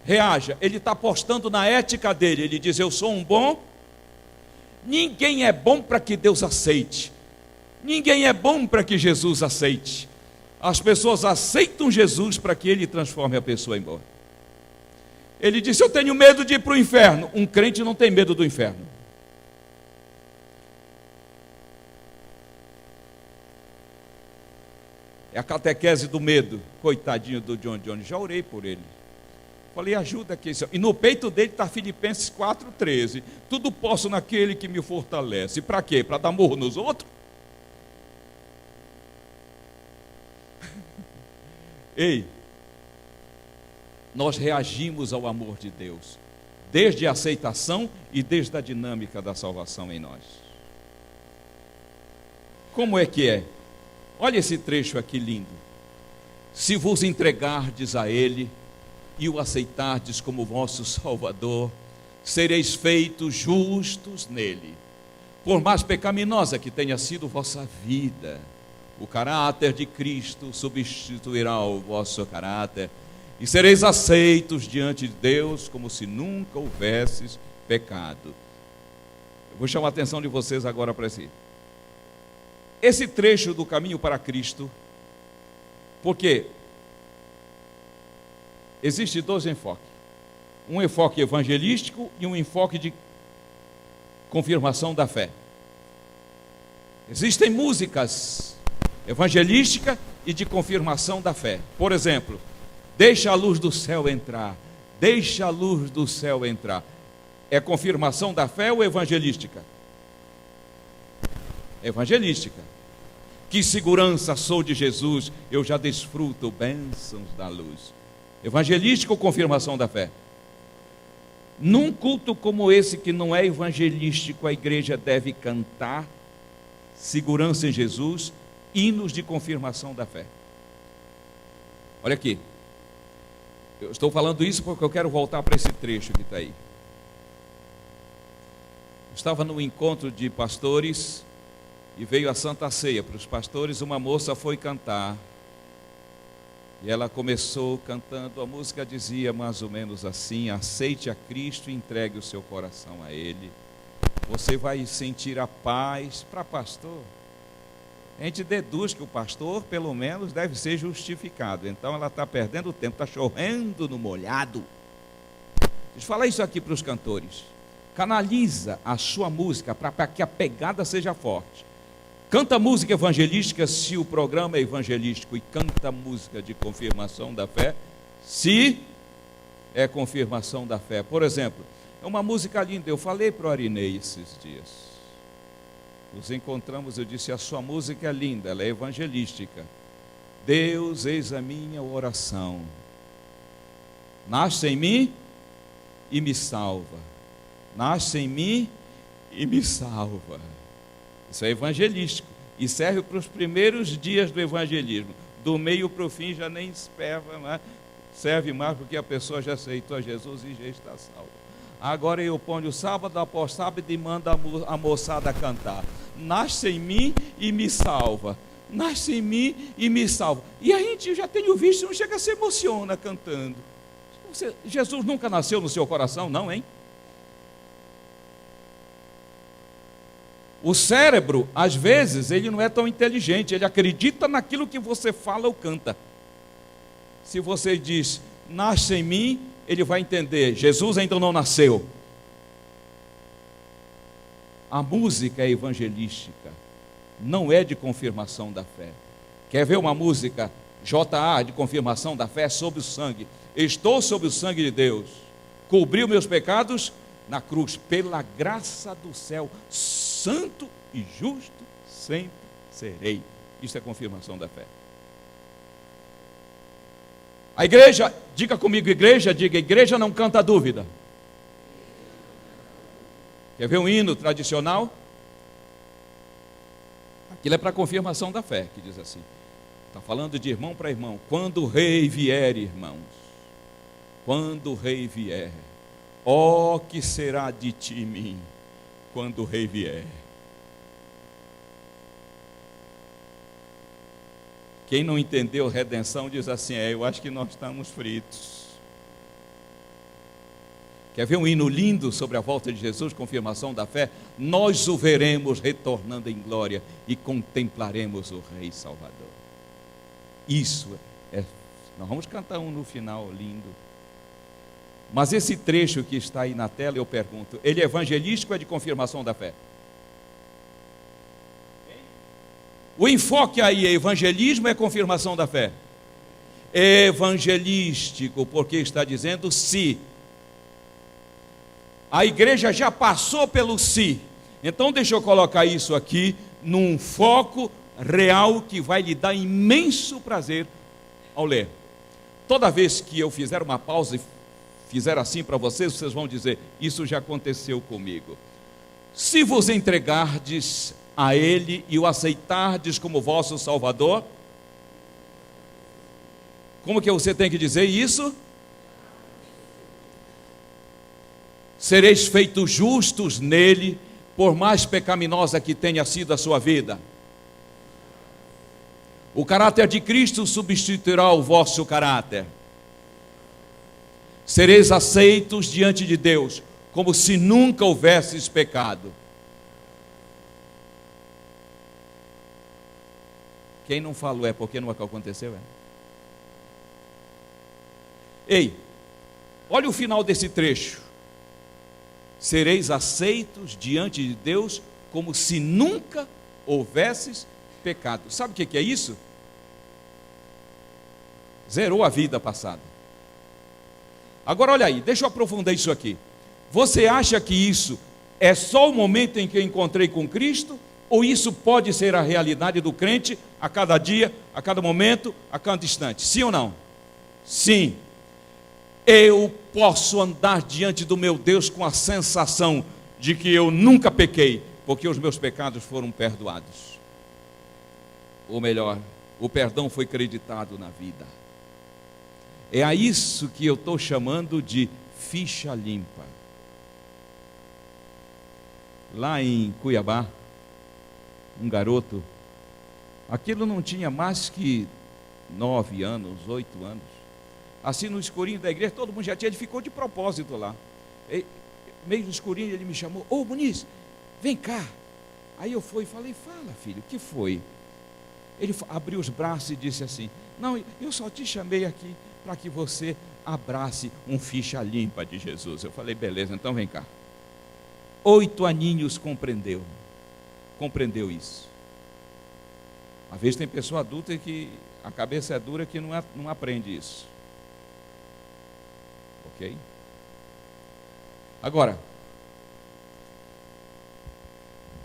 S10: reaja. Ele está apostando na ética dele. Ele diz, eu sou um bom. Ninguém é bom para que Deus aceite. Ninguém é bom para que Jesus aceite. as pessoas aceitam Jesus para que ele transforme a pessoa em boa. Ele disse: eu tenho medo de ir para o inferno. Um crente não tem medo do inferno. É a catequese do medo. Coitadinho do John Jones, já orei por ele. Falei: ajuda aqui. E no peito dele está Filipenses 4,13. Tudo posso naquele que me fortalece. Para quê? Para dar murro nos outros? Ei, nós reagimos ao amor de Deus, desde a aceitação e desde a dinâmica da salvação em nós. Como é que é? Olha esse trecho aqui lindo. Se vos entregardes a Ele e o aceitardes como vosso Salvador, sereis feitos justos nele. Por mais pecaminosa que tenha sido vossa vida, o caráter de Cristo substituirá o vosso caráter, e sereis aceitos diante de Deus como se nunca houvesses pecado. Eu vou chamar a atenção de vocês agora para esse trecho do caminho para Cristo, porque existe dois enfoques: um enfoque evangelístico e um enfoque de confirmação da fé. Existem músicas evangelística e de confirmação da fé. Por exemplo, deixa a luz do céu entrar, deixa a luz do céu entrar. É confirmação da fé ou evangelística? Evangelística. Que segurança sou de Jesus, eu já desfruto bênçãos da luz. Evangelística ou confirmação da fé? Num culto como esse, que não é evangelístico, a igreja deve cantar segurança em Jesus, hinos de confirmação da fé. Olha aqui, eu estou falando isso porque eu quero voltar para esse trecho que está aí. Eu estava num encontro de pastores e veio a Santa Ceia para os pastores. Uma moça foi cantar e ela começou cantando. A música dizia mais ou menos assim: aceite a Cristo e entregue o seu coração a Ele, você vai sentir a paz. Para pastor, a gente deduz que o pastor, pelo menos, deve ser justificado. Então ela está perdendo tempo, está chovendo no molhado. Deixa eu falar isso aqui para os cantores. Canaliza a sua música para que a pegada seja forte. Canta música evangelística se o programa é evangelístico, e canta música de confirmação da fé se é confirmação da fé. Por exemplo, é uma música linda. Eu falei para o Arinei esses dias. Nos encontramos, eu disse: a sua música é linda, ela é evangelística. Deus, eis a minha oração. Nasce em mim e me salva. Nasce em mim e me salva. Isso é evangelístico e serve para os primeiros dias do evangelismo. Do meio para o fim já nem serve mais, porque a pessoa já aceitou a Jesus e já está salva. Agora eu ponho sábado após sábado e mando a moçada cantar: nasce em mim e me salva, nasce em mim e me salva. E a gente, já tenho visto, não chega a se emociona cantando. Jesus nunca nasceu no seu coração, não, hein? O cérebro, às vezes, ele não é tão inteligente, ele acredita naquilo que você fala ou canta. Se você diz: nasce em mim, ele vai entender: Jesus ainda não nasceu. A música é evangelística, não é de confirmação da fé. Quer ver uma música JA de confirmação da fé? Sobre o sangue. Estou sob o sangue de Deus, cobriu meus pecados na cruz, pela graça do céu, santo e justo sempre serei. Isso é confirmação da fé. A igreja, diga comigo, igreja, diga: igreja não canta dúvida. Quer ver um hino tradicional? Aquilo é para confirmação da fé, que diz assim. Está falando de irmão para irmão. Quando o rei vier, irmãos, quando o rei vier, ó, que será de ti e mim, quando o rei vier. Quem não entendeu redenção diz assim: eu acho que nós estamos fritos. Quer ver um hino lindo sobre a volta de Jesus, confirmação da fé? Nós o veremos retornando em glória e contemplaremos o Rei Salvador. Isso. Nós vamos cantar um no final, lindo. Mas esse trecho que está aí na tela, eu pergunto, ele é evangelístico ou é de confirmação da fé? O enfoque aí é evangelismo ou é confirmação da fé? Evangelístico, porque está dizendo se. A igreja já passou pelo se. Então deixa eu colocar isso aqui num foco real que vai lhe dar imenso prazer ao ler. Toda vez que eu fizer uma pausa e fizer assim para vocês, vocês vão dizer, isso já aconteceu comigo. Se vos entregardes a Ele e o aceitardes como vosso Salvador, como que você tem que dizer isso? Sereis feitos justos nele, por mais pecaminosa que tenha sido a sua vida. O caráter de Cristo substituirá o vosso caráter. Sereis aceitos diante de Deus, como se nunca houvesses pecado. Quem não falou é porque não aconteceu, é? Ei, olha o final desse trecho. Sereis aceitos diante de Deus, como se nunca houvesses pecado. Sabe o que é isso? Zerou a vida passada. Agora olha aí, deixa eu aprofundar isso aqui. Você acha que isso é só o momento em que eu encontrei com Cristo? Ou isso pode ser a realidade do crente a cada dia, a cada momento, a cada instante? Sim ou não? Sim. Eu posso andar diante do meu Deus com a sensação de que eu nunca pequei, porque os meus pecados foram perdoados. Ou melhor, o perdão foi creditado na vida. É a isso que eu estou chamando de ficha limpa. Lá em Cuiabá, um garoto, aquilo não tinha mais que 9 anos, 8 anos. Assim no escurinho da igreja, todo mundo já tinha, ele ficou de propósito lá. Meio no escurinho ele me chamou, ô Muniz, vem cá. Aí eu fui e falei, fala filho, o que foi? Ele abriu os braços e disse assim, não, eu só te chamei aqui para que você abrace um ficha limpa de Jesus. Eu falei, beleza, então vem cá. 8 aninhos compreendeu isso. Às vezes tem pessoa adulta que a cabeça é dura que não aprende isso. Ok? Agora,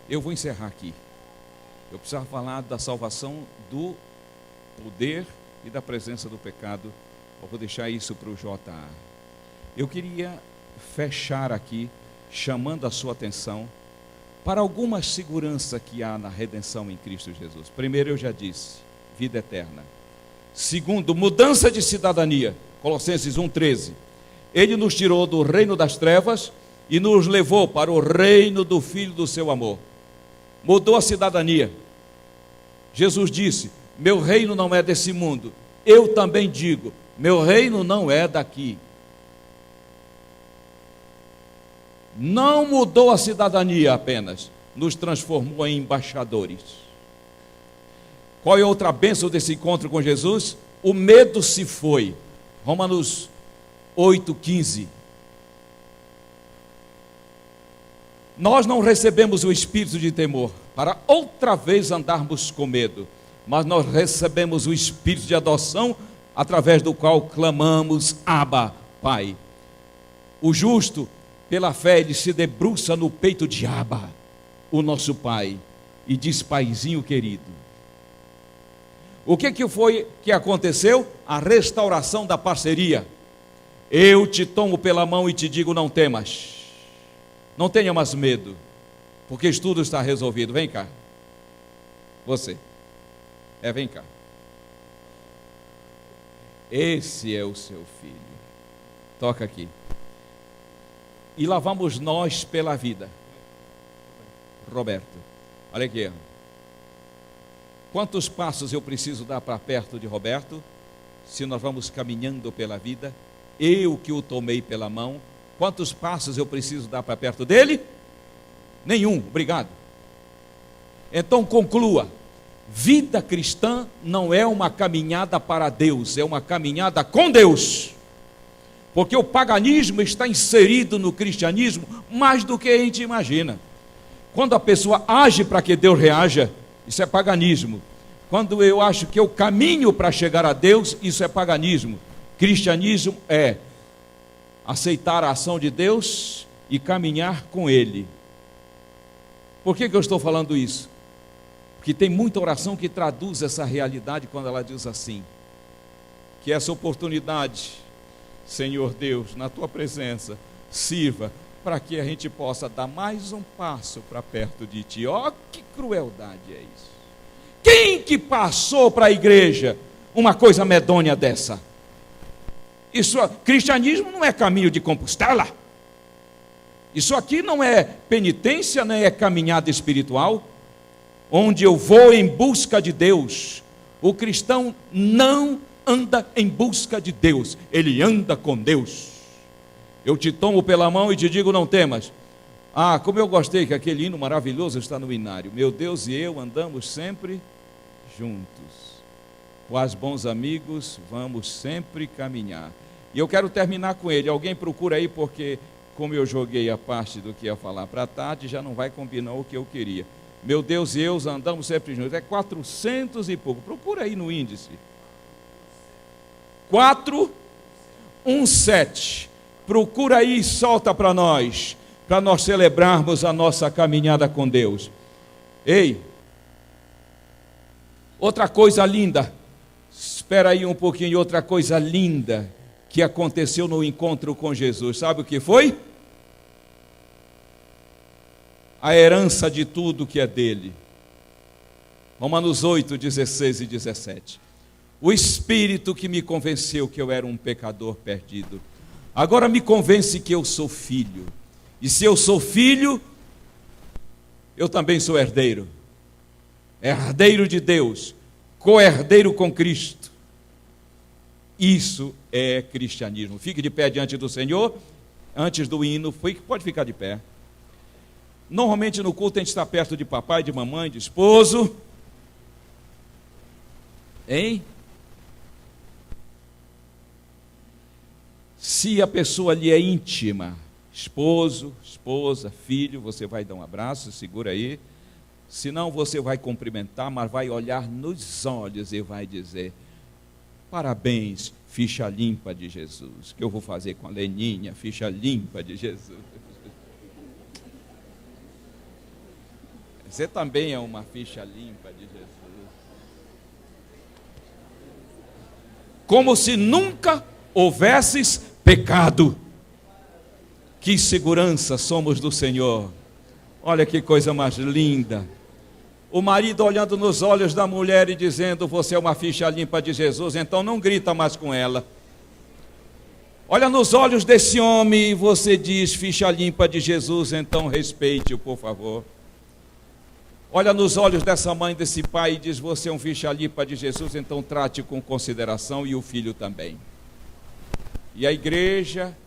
S10: eu vou encerrar aqui. Eu precisava falar da salvação, do poder e da presença do pecado. Eu vou deixar isso para o JA. Eu queria fechar aqui, chamando a sua atenção para alguma segurança que há na redenção em Cristo Jesus. Primeiro, eu já disse, vida eterna. Segundo, mudança de cidadania. Colossenses 1,13. Ele nos tirou do reino das trevas e nos levou para o reino do Filho do seu amor. Mudou a cidadania. Jesus disse, meu reino não é desse mundo. Eu também digo, meu reino não é daqui. Não mudou a cidadania apenas, nos transformou em embaixadores. Qual é outra bênção desse encontro com Jesus? O medo se foi. Romanos 8,15. Nós não recebemos o espírito de temor para outra vez andarmos com medo, mas nós recebemos o espírito de adoção, através do qual clamamos, Abba, Pai. O justo, pela fé, ele se debruça no peito de Abba, o nosso Pai, e diz, Paizinho querido. O que foi que aconteceu? A restauração da parceria. Eu te tomo pela mão e te digo, não temas. Não tenha mais medo, porque isso tudo está resolvido. Vem cá. Você. Vem cá. Esse é o seu filho. Toca aqui. E lá vamos nós pela vida. Roberto, olha aqui. Quantos passos eu preciso dar para perto de Roberto? Se nós vamos caminhando pela vida, eu que o tomei pela mão, quantos passos eu preciso dar para perto dele? Nenhum, obrigado. Então conclua. Vida cristã não é uma caminhada para Deus, é uma caminhada com Deus. Porque o paganismo está inserido no cristianismo mais do que a gente imagina. Quando a pessoa age para que Deus reaja, isso é paganismo. Quando eu acho que eu caminho para chegar a Deus, isso é paganismo. Cristianismo é aceitar a ação de Deus e caminhar com Ele. Por que eu estou falando isso? Porque tem muita oração que traduz essa realidade quando ela diz assim: que essa oportunidade, Senhor Deus, na Tua presença, sirva para que a gente possa dar mais um passo para perto de Ti. Ó, que crueldade é isso! Quem que passou para a igreja uma coisa medonha dessa? Isso, cristianismo não é caminho de Compostela. Isso aqui não é penitência, nem é caminhada espiritual, onde eu vou em busca de Deus. O cristão não anda em busca de Deus, ele anda com Deus. Eu te tomo pela mão e te digo: não temas. Ah, como eu gostei que aquele hino maravilhoso está no inário. Meu Deus e eu andamos sempre juntos. Quais bons amigos, vamos sempre caminhar. E eu quero terminar com ele. Alguém procura aí, porque como eu joguei a parte do que ia falar para a tarde, já não vai combinar o que eu queria. Meu Deus e eu andamos sempre juntos. É 400 e pouco. Procura aí no índice. 417. Procura aí e solta para nós celebrarmos a nossa caminhada com Deus. Ei, outra coisa linda, espera aí um pouquinho, outra coisa linda que aconteceu no encontro com Jesus, sabe o que foi? A herança de tudo que é dele. Romanos 8, 16 e 17. O Espírito que me convenceu que eu era um pecador perdido, agora me convence que eu sou filho. E se eu sou filho, eu também sou herdeiro. Herdeiro de Deus, co-herdeiro com Cristo. Isso é cristianismo. Fique de pé diante do Senhor, antes do hino, pode ficar de pé. Normalmente no culto a gente está perto de papai, de mamãe, de esposo. Hein? Se a pessoa lhe é íntima, esposo, esposa, filho, você vai dar um abraço, segura aí. Senão você vai cumprimentar, mas vai olhar nos olhos e vai dizer: parabéns, ficha limpa de Jesus. Que eu vou fazer com a Leninha, ficha limpa de Jesus. Você também é uma ficha limpa de Jesus. Como se nunca houvesses pecado. Que segurança somos do Senhor. Olha que coisa mais linda. O marido olhando nos olhos da mulher e dizendo: você é uma ficha limpa de Jesus, então não grita mais com ela. Olha nos olhos desse homem e você diz: ficha limpa de Jesus, então respeite-o, por favor. Olha nos olhos dessa mãe, desse pai e diz: você é um ficha limpa de Jesus, então trate com consideração, e o filho também. E a igreja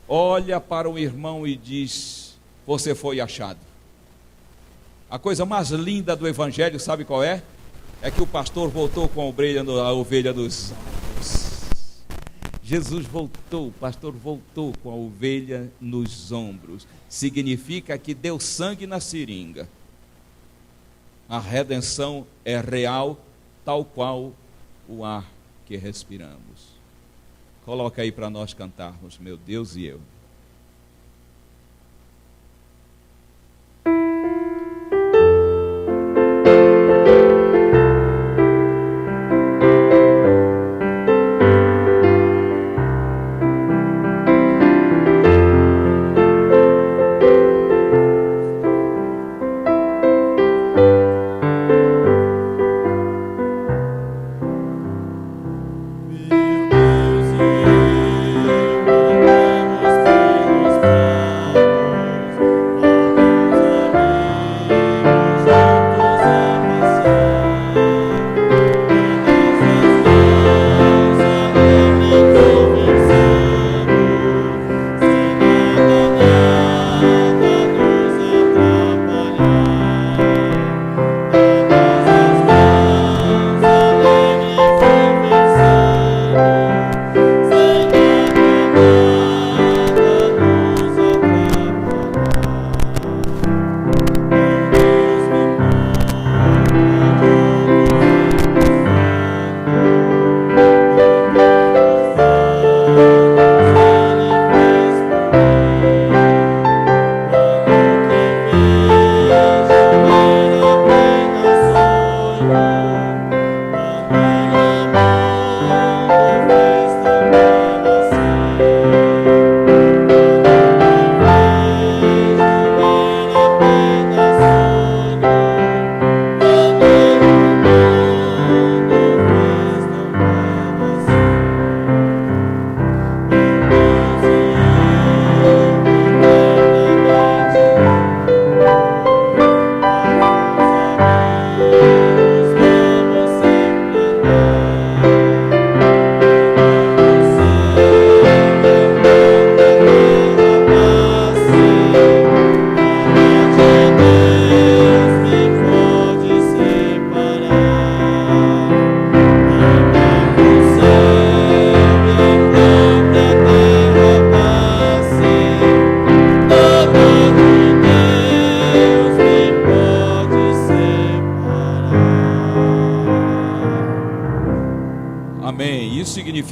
S10: olha para o irmão e diz: você foi achado. A coisa mais linda do evangelho, sabe qual é? É que o pastor voltou com a ovelha nos ombros. Jesus voltou, o pastor voltou com a ovelha nos ombros. Significa que deu sangue na seringa. A redenção é real, tal qual o ar que respiramos. Coloca aí para nós cantarmos: meu Deus e eu.
S9: Meu Deus e eu andamos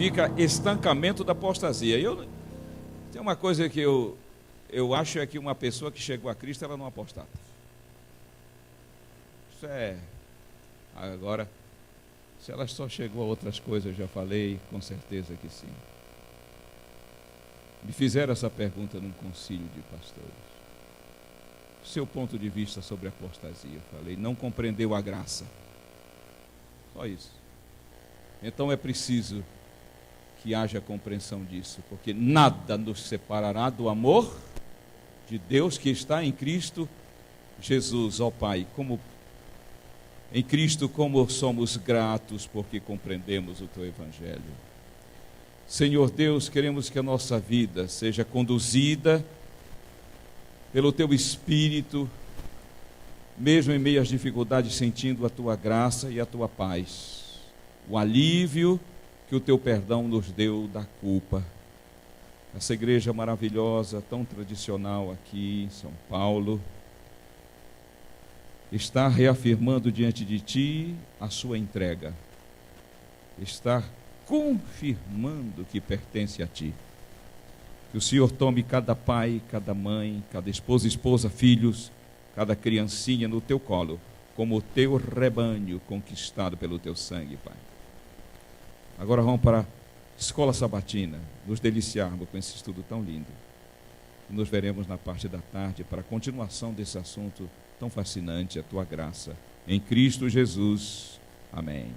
S10: significa estancamento da apostasia. Tem uma coisa que eu acho é que uma pessoa que chegou a Cristo, ela não apostata. Isso é... Agora, se ela só chegou a outras coisas, eu já falei, com certeza que sim. Me fizeram essa pergunta num concílio de pastores. Seu ponto de vista sobre a apostasia. Eu falei, não compreendeu a graça. Só isso. Então é preciso que haja compreensão disso, porque nada nos separará do amor de Deus que está em Cristo Jesus, ó Pai. Em Cristo, como somos gratos porque compreendemos o Teu Evangelho. Senhor Deus, queremos que a nossa vida seja conduzida pelo Teu Espírito, mesmo em meio às dificuldades, sentindo a Tua graça e a Tua paz, o alívio que o Teu perdão nos deu da culpa. Essa igreja maravilhosa, tão tradicional aqui em São Paulo, está reafirmando diante de Ti a sua entrega, está confirmando que pertence a Ti. Que o Senhor tome cada pai, cada mãe, cada esposa, filhos, cada criancinha no Teu colo, como o Teu rebanho conquistado pelo Teu sangue, Pai. Agora vamos para a escola sabatina, nos deliciarmos com esse estudo tão lindo. Nos veremos na parte da tarde para a continuação desse assunto tão fascinante, a Tua graça. Em Cristo Jesus. Amém.